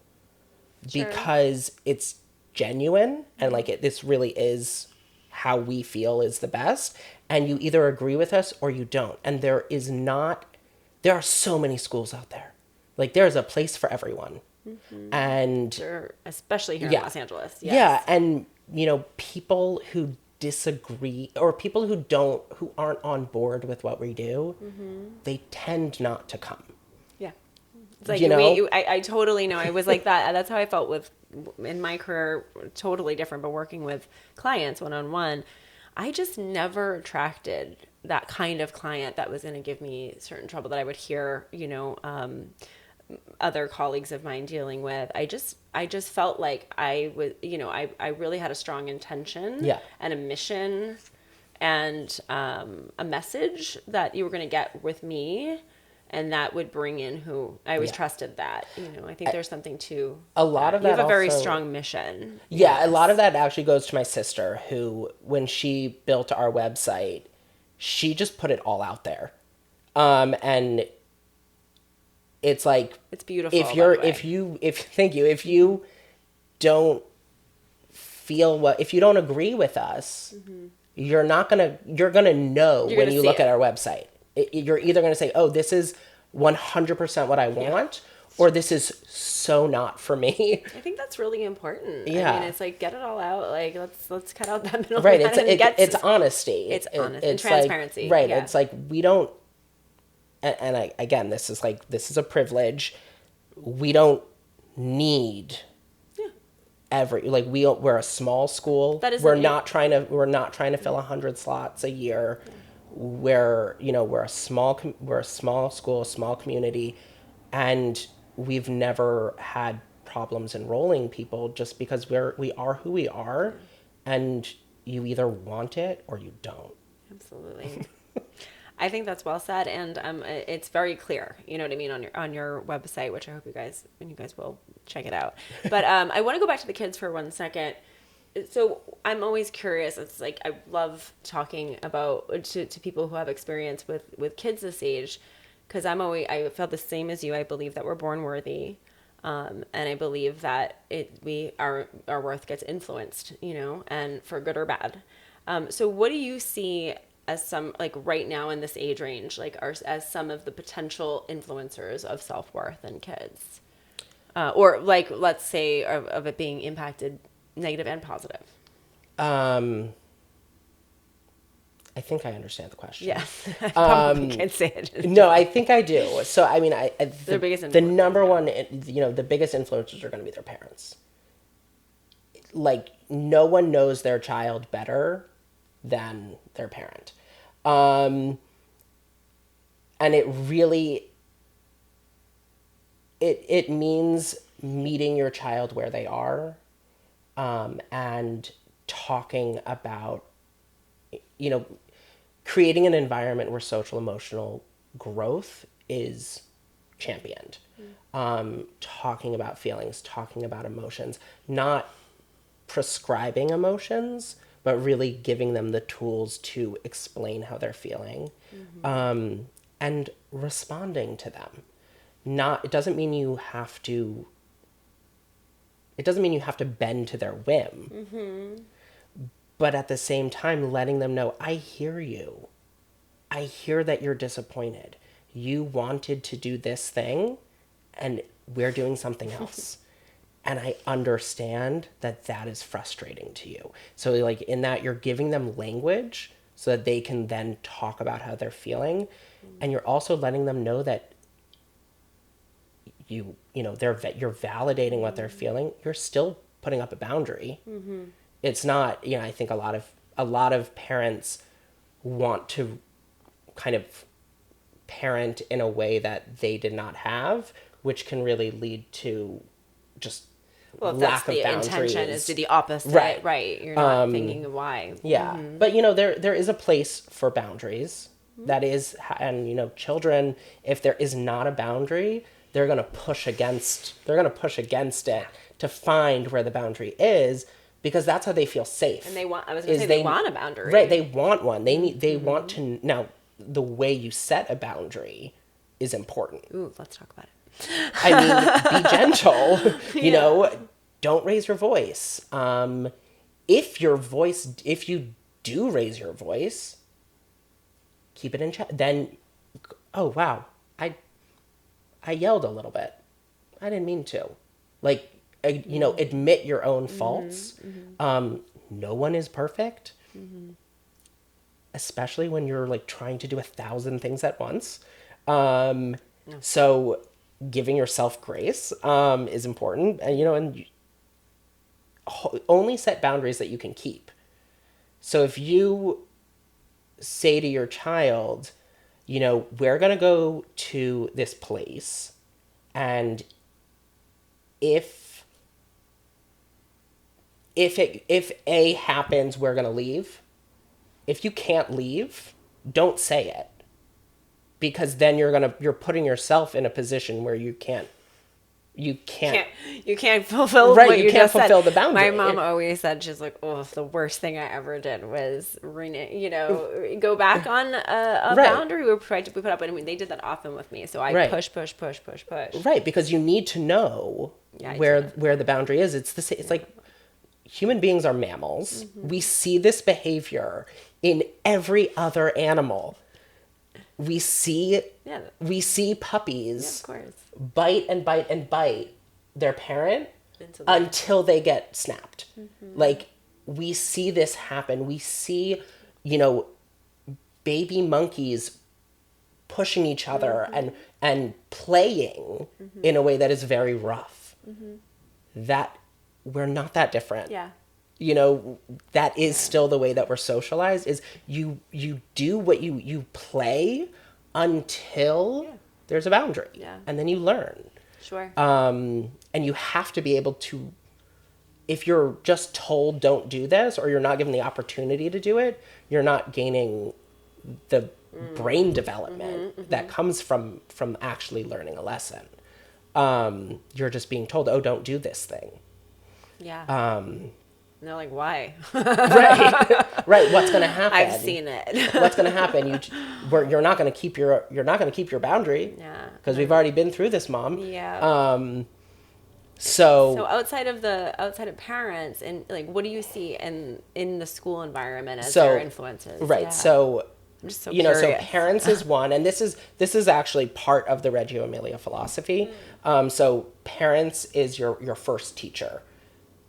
because it's genuine and this really is how we feel is the best, and you either agree with us or you don't. And there are so many schools out there. Like, there's a place for everyone. And especially here in Los Angeles. Yes. Yeah. And, people who disagree, or people who aren't on board with what we do, they tend not to come. Yeah. It's like, I totally know. I was like that. That's how I felt in my career, totally different, but working with clients one-on-one, I just never attracted that kind of client that was going to give me certain trouble that I would hear, other colleagues of mine dealing with. I just felt like I was, I really had a strong intention and a mission and a message that you were going to get with me, and that would bring in who I always trusted that, I think there's something to a lot of that. You have a very strong mission. Yeah. Yes. A lot of that actually goes to my sister, who, when she built our website, she just put it all out there. And it's like, it's beautiful. If you don't feel if you don't agree with us, you're gonna know when you look at our website. You're either gonna say, oh, this is 100% what I want, or this is so not for me. I think that's really important. Yeah. I mean, it's like, get it all out. Like, let's cut out that middle. Right. It's honesty. It's honesty and transparency. Right. Yeah. It's like, we don't. And again, this is a privilege. We don't need we're a small school. That is we're not trying to fill 100 slots a year. We're a small school, a small community, and we've never had problems enrolling people just because we are who we are, and you either want it or you don't. Absolutely. I think that's well said, and it's very clear. You know what I mean, on your website, which I hope you guys will check it out. But I want to go back to the kids for 1 second. So I'm always curious. It's like I love talking about to people who have experience with kids this age, because I felt the same as you. I believe that we're born worthy, and I believe that our worth gets influenced, and for good or bad. So what do you see as some, like right now in this age range, like as some of the potential influencers of self-worth in kids, or like let's say of it being impacted negative and positive? I think I understand the question. Yeah, I probably can't say it. No, I think I do. So I mean, the number one, the biggest influencers are going to be their parents. Like no one knows their child better than their parent. And it really, it means meeting your child where they are, and talking about, creating an environment where social emotional growth is championed. Talking about feelings, talking about emotions, not prescribing emotions, but really giving them the tools to explain how they're feeling, and responding to them. It doesn't mean you have to bend to their whim. But at the same time, letting them know, I hear you. I hear that you're disappointed. You wanted to do this thing, and we're doing something else. And I understand that is frustrating to you. So like in that, you're giving them language so that they can then talk about how they're feeling. And you're also letting them know that you're validating what they're feeling. You're still putting up a boundary. It's not, I think a lot of parents want to kind of parent in a way that they did not have, which can really lead to just lack of boundaries. The intention is to the opposite, right? You're not thinking why. Yeah, but there is a place for boundaries. That is, and children, if there is not a boundary, they're going to push against it to find where the boundary is, because that's how they feel safe. And they want a boundary. Right, they want one. They want to. Now, the way you set a boundary is important. Ooh, let's talk about it. I mean, be gentle, don't raise your voice. If you do raise your voice, keep it in check. Then, oh, wow, I yelled a little bit. I didn't mean to. Like, admit your own faults. No one is perfect, especially when you're like trying to do 1,000 things at once. So giving yourself grace is important, and only set boundaries that you can keep. So if you say to your child, we're going to go to this place, and if A happens, we're going to leave. If you can't leave, don't say it. Because then you're putting yourself in a position where you can't fulfill right, what you can't fulfill the boundary. My mom always said, she's like, oh, the worst thing I ever did was go back on a boundary we put up. And they did that often with me. So I push. Right, because you need to know where the boundary is. It's like human beings are mammals. We see this behavior in every other animal. We see puppies bite and bite and bite their parent until they get snapped. Like, we see this happen. We see, baby monkeys pushing each other and playing in a way that is very rough. That we're not that different. Yeah. You know, that is still the way that we're socialized, is you do what you play until there's a boundary. Yeah. And then you learn. Sure. And you have to be able to, if you're just told don't do this, or you're not given the opportunity to do it, you're not gaining the brain development that comes from actually learning a lesson. You're just being told, oh, don't do this thing. Yeah. And they're like, why? Right. Right. What's going to happen? I've seen it. What's going to happen? You're not going to keep your boundary. Yeah. Because we've already been through this, Mom. Yeah. So outside of parents, and like, what do you see in the school environment as their influences? Right. Yeah. So, I'm just so so curious. parents is one, and this is actually part of the Reggio Emilia philosophy. So parents is your first teacher.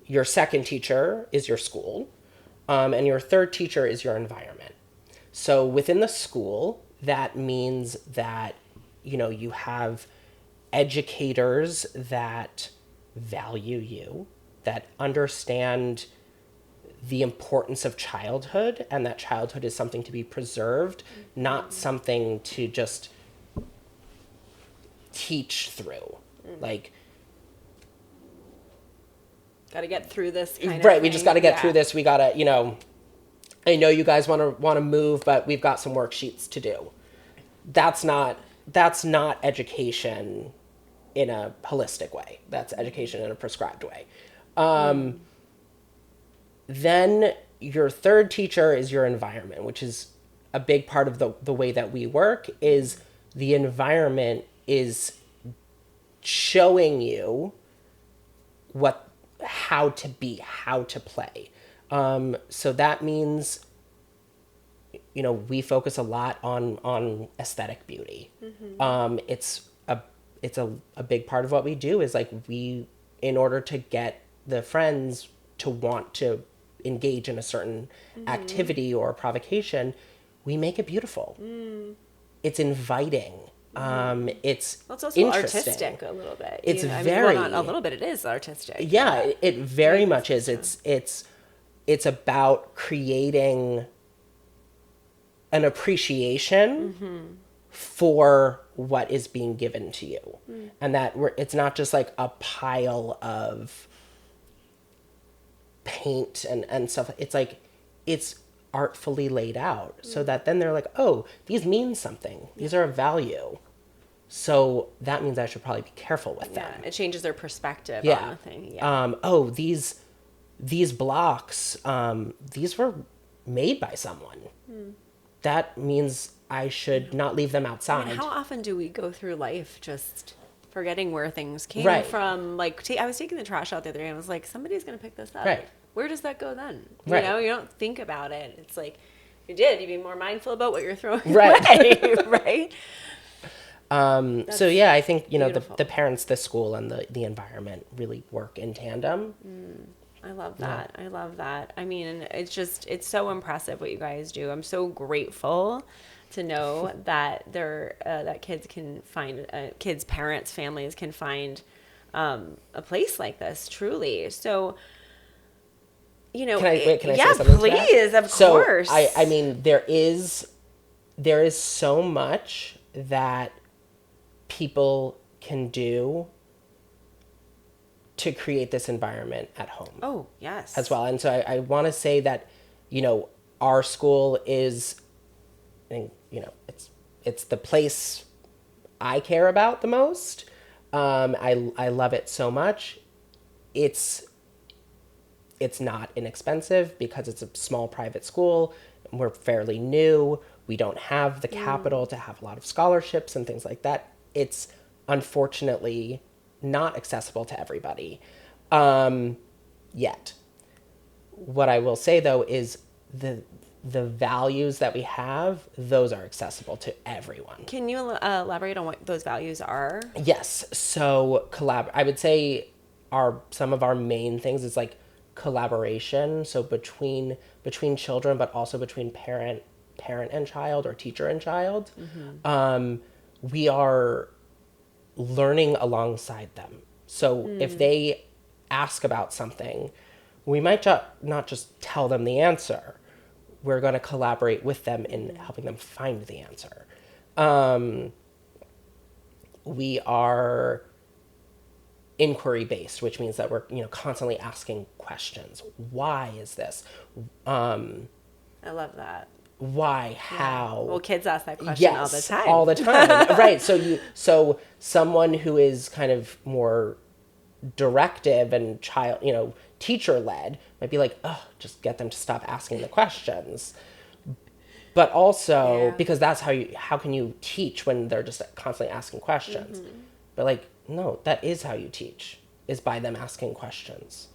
Your second teacher is your school, and your third teacher is your environment. So within the school, that means that, you have educators that value you, that understand the importance of childhood, and that childhood is something to be preserved, not something to just teach through. Like, got to get through this kind of right, thing. we just got to get through this. We got to, I know you guys want to move, but we've got some worksheets to do. That's not education in a holistic way. That's education in a prescribed way. Then your third teacher is your environment, which is a big part of the way that we work. Is the environment is showing you how to be, how to play. So that means, we focus a lot on aesthetic beauty. It's a big part of what we do, is like, in order to get the friends to want to engage in a certain activity or provocation, we make it beautiful. It's inviting. It's also interesting. artistic a little bit. It's very, not a little bit. It is artistic. Yeah, it very much is. It's about creating an appreciation for what is being given to you, and that it's not just like a pile of paint and stuff. It's like, it's artfully laid out, so that then they're like, oh, these mean something. These are of value. So that means I should probably be careful with them. It changes their perspective on the thing. Yeah. Oh, these blocks, these were made by someone. That means I should not leave them outside. How often do we go through life just forgetting where things came from? Like, I was taking the trash out the other day, and I was like, somebody's going to pick this up. Right. Where does that go then? Right. You don't think about it. It's like, if you did, you'd be more mindful about what you're throwing Right. away, right? So yeah, I think, the parents, the school, and the environment really work in tandem. I love that. I love that. I mean, it's so impressive what you guys do. I'm so grateful to know that that kids can find, kids, parents, families can find a place like this, truly. So, Can I say something? Yeah, please, of course. I mean, there is so much that people can do to create this environment at home. Oh, yes. As well. And so I want to say that, our school is, it's the place I care about the most. I love it so much. It's not inexpensive because it's a small private school. We're fairly new. We don't have the capital to have a lot of scholarships and things like that. It's unfortunately not accessible to everybody yet. What I will say, though, is the values that we have, those are accessible to everyone. Can you elaborate on what those values are? Yes. So I would say some of our main things is like collaboration. So between children, but also between parent and child, or teacher and child. We are learning alongside them. So if they ask about something, we might not just tell them the answer. We're going to collaborate with them in helping them find the answer. We are inquiry based, which means that we're constantly asking questions. Why is this? I love that. Why? How? Well, kids ask that question all the time. All the time. Right. So someone who is kind of more directive and teacher led might be like, oh, just get them to stop asking the questions. But also because that's how can you teach when they're just constantly asking questions? But like, no, that is how you teach, is by them asking questions.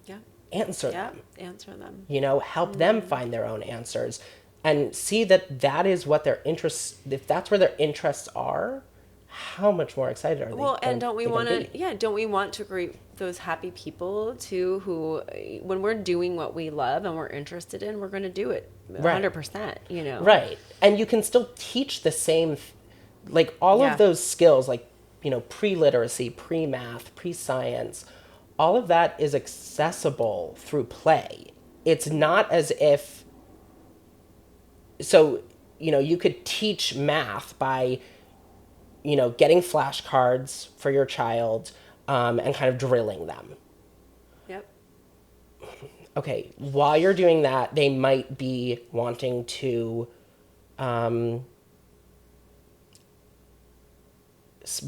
Yeah. Answer them. Answer them. Help them find their own answers and see that is what their interests, if that's where their interests are, how much more excited are they? Well, and don't we want to create those happy people too, who, when we're doing what we love and we're interested in, we're going to do it 100%, Right. And you can still teach the same, like all of those skills, like, pre-literacy, pre-math, pre-science, all of that is accessible through play. It's not as if, you could teach math by, getting flashcards for your child and kind of drilling them. Yep. Okay, while you're doing that, they might be wanting to,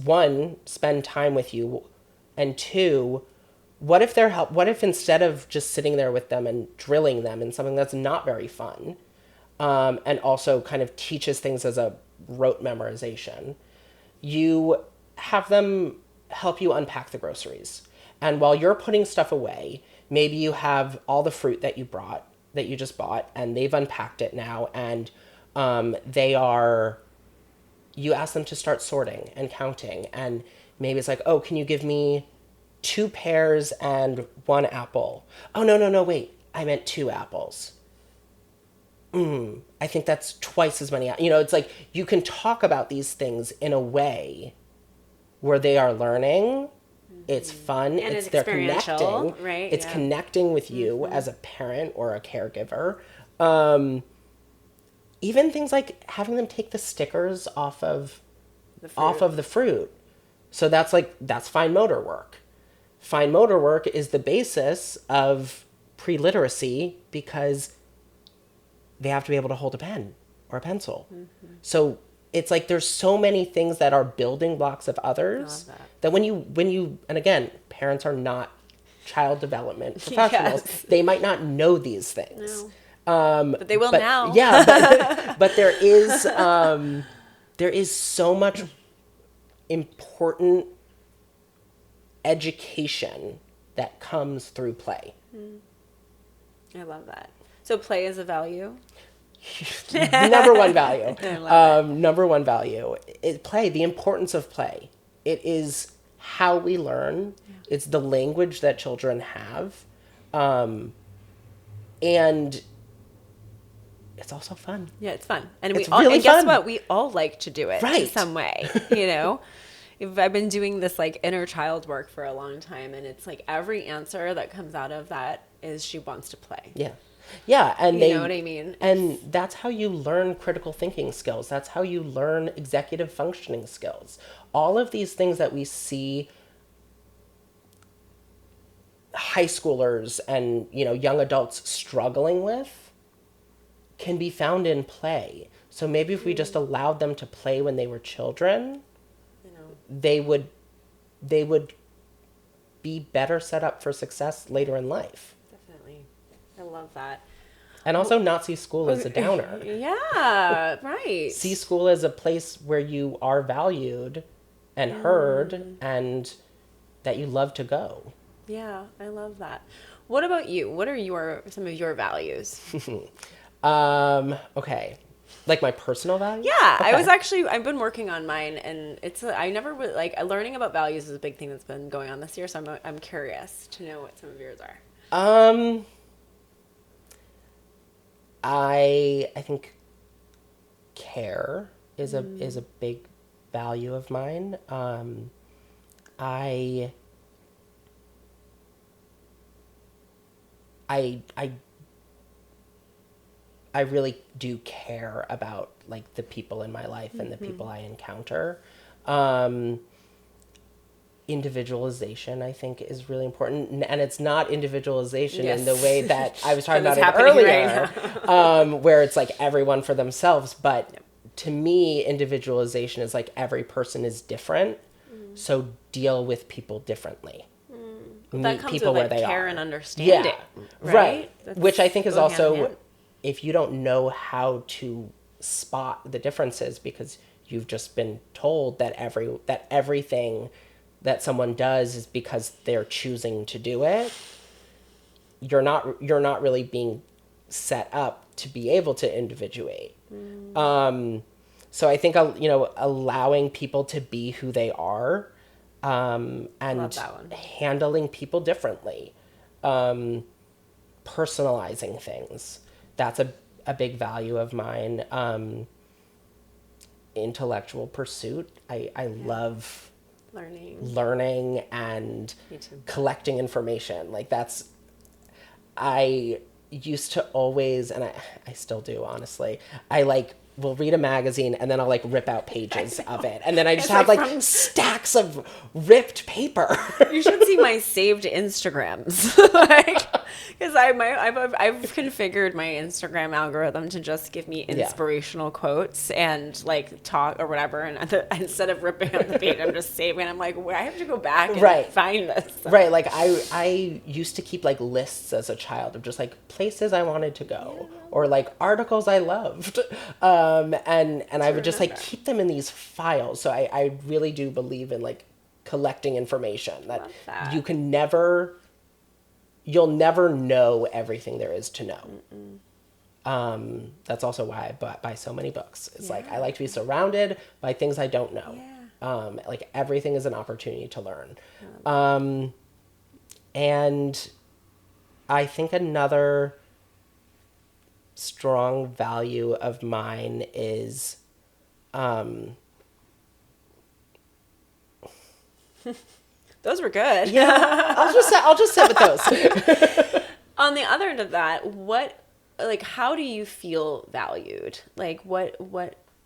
one, spend time with you, and two, what if instead of just sitting there with them and drilling them in something that's not very fun, and also kind of teaches things as a rote memorization, you have them help you unpack the groceries. And while you're putting stuff away, maybe you have all the fruit that you just bought, and they've unpacked it now, and you ask them to start sorting and counting, and maybe it's like, oh, can you give me 2 pears and 1 apple? Oh, no, wait, I meant 2 apples. I think that's twice as many. It's like you can talk about these things in a way where they are learning. It's fun. And They're connecting. Right? It's connecting with you as a parent or a caregiver. Even things like having them take the stickers off of the fruit. So that's fine motor work. Fine motor work is the basis of pre-literacy because they have to be able to hold a pen or a pencil. So it's like there's so many things that are building blocks of others that when you and again, parents are not child development professionals. Yes. They might not know these things. No. But they will now. Yeah, but there is so much important education that comes through play. I love that. So play is a value? Number one value. I love it. Number one value. Play, the importance of play. It is how we learn. Yeah. It's the language that children have. And it's also fun. Yeah, it's fun. And it's really and guess fun. what? We all like to do it right. in some way, I've been doing this like inner child work for a long time, and it's like every answer that comes out of that is she wants to play. Yeah. Yeah, and you know what I mean? And that's how you learn critical thinking skills. That's how you learn executive functioning skills. All of these things that we see high schoolers and, young adults struggling with can be found in play. So maybe if we just allowed them to play when they were children, they would be better set up for success later in life. Definitely. I love that. And also not see school as a downer. Yeah, right. See school as a place where you are valued and heard and that you love to go. Yeah, I love that. What about you? What are some of your values? Okay. Like my personal values? Yeah, Okay. I've been working on mine, and I never really, learning about values is a big thing that's been going on this year, so I'm curious to know what some of yours are. I think care is a big value of mine. I I really do care about like the people in my life and the people I encounter. Individualization, I think, is really important, and it's not individualization in the way that I was talking about it earlier, where it's like everyone for themselves. But to me, individualization is like every person is different, so deal with people differently. That comes people with where like they care are. and understanding, right. That's Which I think is go hand in also, hand. if you don't know how to spot the differences because you've just been told that everything that someone does is because they're choosing to do it, you're not really being set up to be able to individuate. So I think, allowing people to be who they are, and handling people differently, personalizing things. That's a big value of mine. Intellectual pursuit. I love learning and collecting information. Like I used to always, and I still do, honestly. I will read a magazine and then I'll like rip out pages of it. And then I just have like stacks of ripped paper. You should see my saved Instagrams. Because I've configured my Instagram algorithm to just give me inspirational quotes and like talk or whatever. And instead of ripping out the page, I'm just saving. I'm like, I have to go back and find this. Right. Like I used to keep like lists as a child of just like places I wanted to go or like articles I loved. And I would just like keep them in these files. So I really do believe in like collecting information that you can you'll never know everything there is to know. That's also why I buy so many books. It's like, I like to be surrounded by things I don't know. Like everything is an opportunity to learn. And I think another strong value of mine is, those were good. Yeah, I'll just sit with those. On the other end of that, how do you feel valued? Like what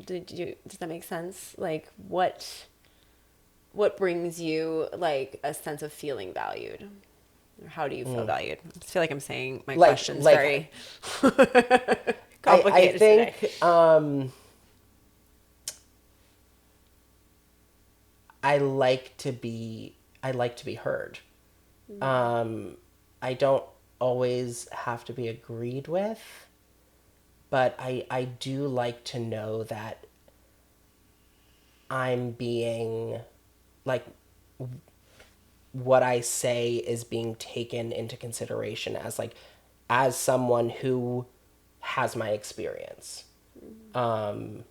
does that make sense? Like what brings you like a sense of feeling valued? Or how do you feel valued? I just feel like I'm saying my question's very complicated. I think today. I like to be heard. I don't always have to be agreed with, but I do like to know that I'm being, like, what I say is being taken into consideration as someone who has my experience, my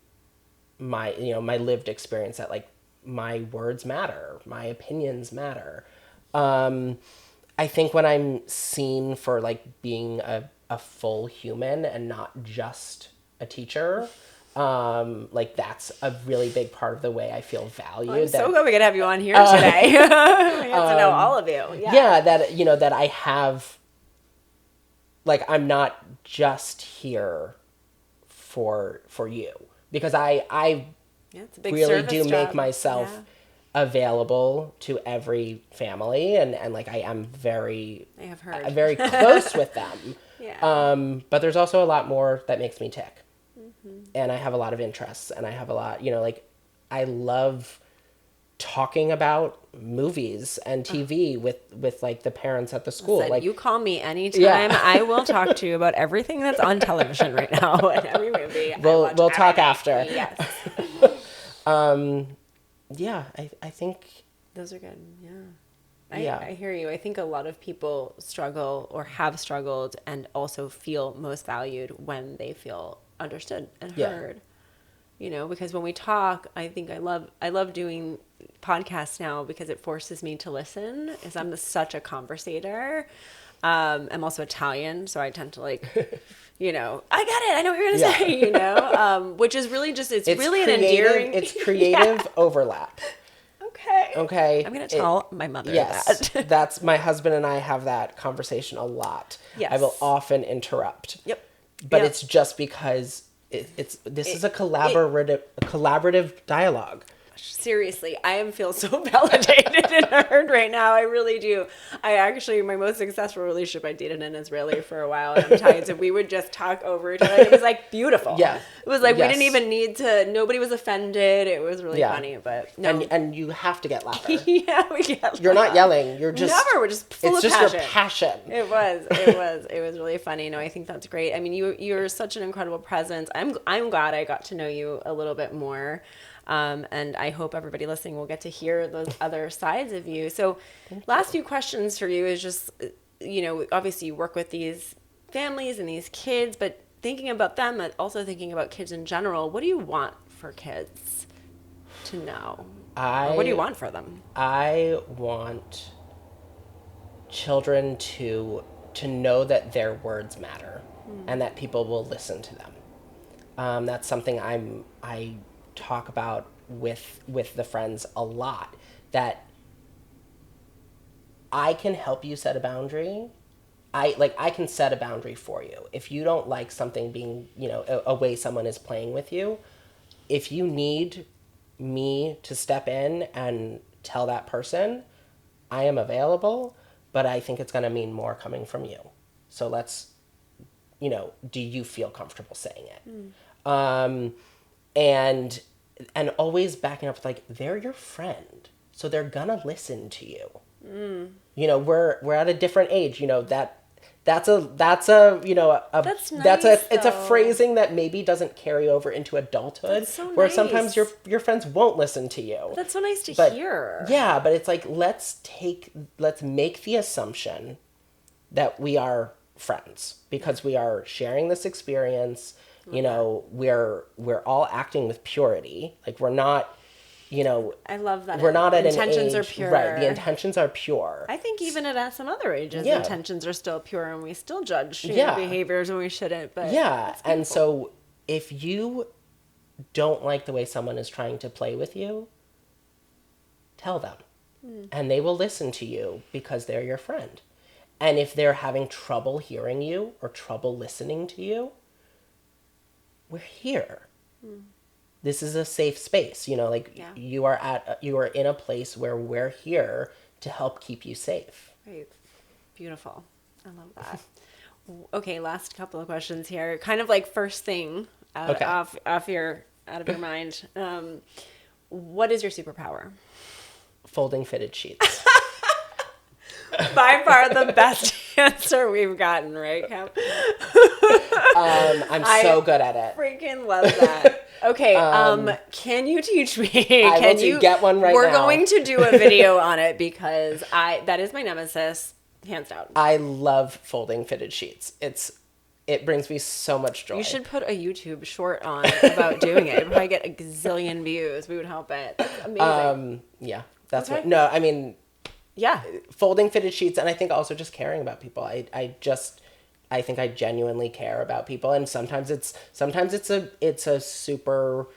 lived experience, that like my words matter, my opinions matter. I think when I'm seen for like being a full human and not just a teacher, like that's a really big part of the way I feel valued. I'm so glad we could have you on here today. We get to know all of you. Yeah, that I have, like, I'm not just here for you, because I really do make myself available to every family, and like I am very close with them. But there's also a lot more that makes me tick. And I have a lot of interests, and I have a lot, like, I love talking about movies and TV with like the parents at the school. Listen, like, you call me anytime. I will talk to you about everything that's on television right now and every movie. We'll talk after. Yes. I think those are good. I hear you. I think a lot of people struggle or have struggled and also feel most valued when they feel understood and heard. Because when we talk, I think I love doing podcasts now because it forces me to listen, as I'm such a conversator. I'm also Italian, so I tend to like, I got it. I know what you're going to say, which is really just, it's really creative, an endearing. It's creative overlap. Okay. I'm going to tell my mother yes, that. that's my husband and I have that conversation a lot. Yes. I will often interrupt. Yep. But Yep. it's just because this is a collaborative dialogue. Seriously, I feel so validated and heard right now. I really do. My most successful relationship, I dated an Israeli for a while, and I'm telling you, so we would just talk over each other. It was like beautiful. Yeah. It was like Yes. we didn't even need to, nobody was offended. It was really funny, but no. And you have to get louder. Yeah, we get You're not yelling. You're just... Never. We're just full of passion. It's just your passion. It was really funny. No, I think that's great. I mean, you're such an incredible presence. I'm glad I got to know you a little bit more. And I hope everybody listening will get to hear those other sides of you. So last few questions for you is just, obviously you work with these families and these kids, but thinking about them, but also thinking about kids in general, what do you want for kids to know? Or what do you want for them? I want children to know that their words matter and that people will listen to them. That's something I talk about with the friends a lot, that I can help you set a boundary. I can set a boundary for you. If you don't like something being, a way someone is playing with you, if you need me to step in and tell that person, I am available, but I think it's going to mean more coming from you. So let's, do you feel comfortable saying it? And always backing up with, like, they're your friend, so they're gonna listen to you. We're at a different age. That's a nice, it's a phrasing that maybe doesn't carry over into adulthood. That's so where nice. Sometimes your friends won't listen to you. That's so nice to hear. Yeah, but it's like, let's make the assumption that we are friends because we are sharing this experience. We're all acting with purity. Like, we're not, I love that. We're not at intentions an age, are pure. right? The intentions are pure. I think even at some other ages, Yeah. intentions are still pure, and we still judge Yeah. behaviors when we shouldn't. But yeah, and so if you don't like the way someone is trying to play with you, tell them, and they will listen to you because they're your friend. And if they're having trouble hearing you or trouble listening to you, we're here. This is a safe space. You are in a place where we're here to help keep you safe. Right. Beautiful. I love that. Okay, last couple of questions here. Kind of like first thing out of your mind. What is your superpower? Folding fitted sheets. By far the best answer we've gotten, right, Cap? I'm so good at it. Freaking love that. Okay, can you teach me? Can you get one right now? We're going to do a video on it because that is my nemesis, hands down. I love folding fitted sheets. It brings me so much joy. You should put a YouTube short on about doing it. It'd probably get a gazillion views. We would help it. That's amazing. Yeah, that's okay. what. No, I mean. Yeah. Folding fitted sheets, and I think also just caring about people. I think I genuinely care about people, and sometimes it's a superpower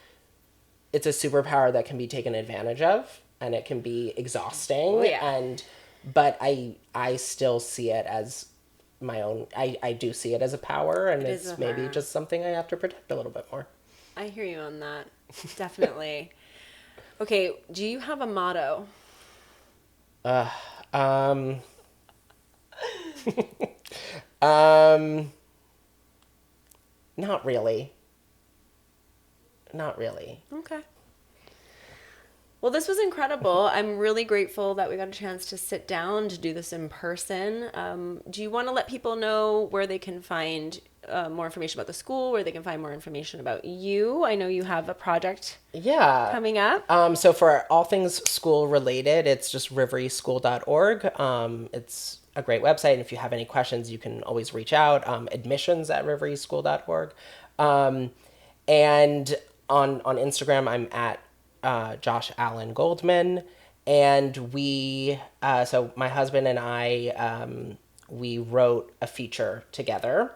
that can be taken advantage of, and it can be exhausting. Oh, yeah. But I still see it as my own. I do see it as a power, and it's maybe just something I have to protect a little bit more. I hear you on that. Definitely. Okay, do you have a motto? Not really. Not really. Okay. Well, this was incredible. I'm really grateful that we got a chance to sit down to do this in person. Do you want to let people know where they can find more information about the school, where they can find more information about you? I know you have a project coming up. So for all things school related, it's just riveryschool.org. It's a great website. And if you have any questions, you can always reach out. Admissions@riveryschool.org. And on Instagram, I'm at Josh Allen Goldman. And so my husband and I, we wrote a feature together.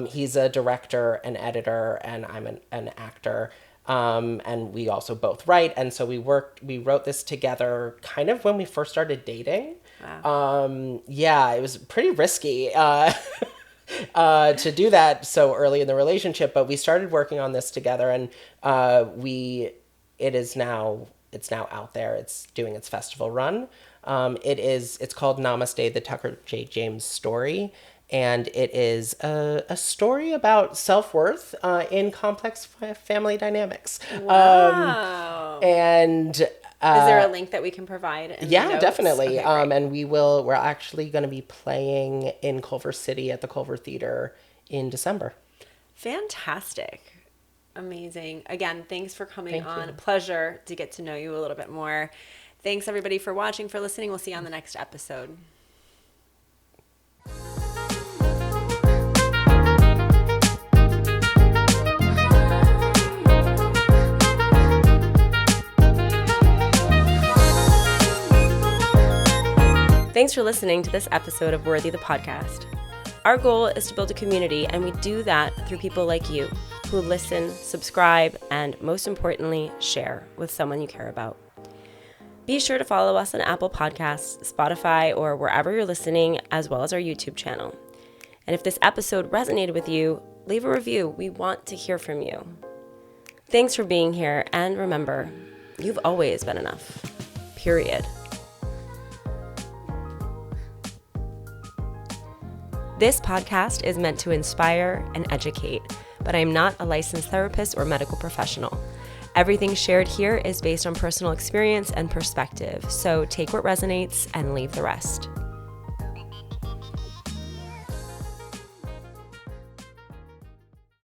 He's a director and editor, and I'm an actor. And we also both write. And so we wrote this together kind of when we first started dating. Wow. Yeah, it was pretty risky to do that so early in the relationship, but we started working on this together, and it's now out there. It's doing its festival run. It's called Namaste, the Tucker J. James story. And it is a story about self-worth in complex family dynamics. Wow. And is there a link that we can provide? In the notes? Definitely. Okay, And we're actually going to be playing in Culver City at the Culver Theater in December. Fantastic. Amazing. Again, thanks for coming on. You. Pleasure to get to know you a little bit more. Thanks everybody for watching, for listening. We'll see you on the next episode. Thanks for listening to this episode of Worthy the Podcast. Our goal is to build a community, and we do that through people like you who listen, subscribe, and most importantly, share with someone you care about. Be sure to follow us on Apple Podcasts, Spotify, or wherever you're listening, as well as our YouTube channel. And if this episode resonated with you, leave a review. We want to hear from you. Thanks for being here, and remember, you've always been enough. Period. This podcast is meant to inspire and educate, but I am not a licensed therapist or medical professional. Everything shared here is based on personal experience and perspective, so take what resonates and leave the rest.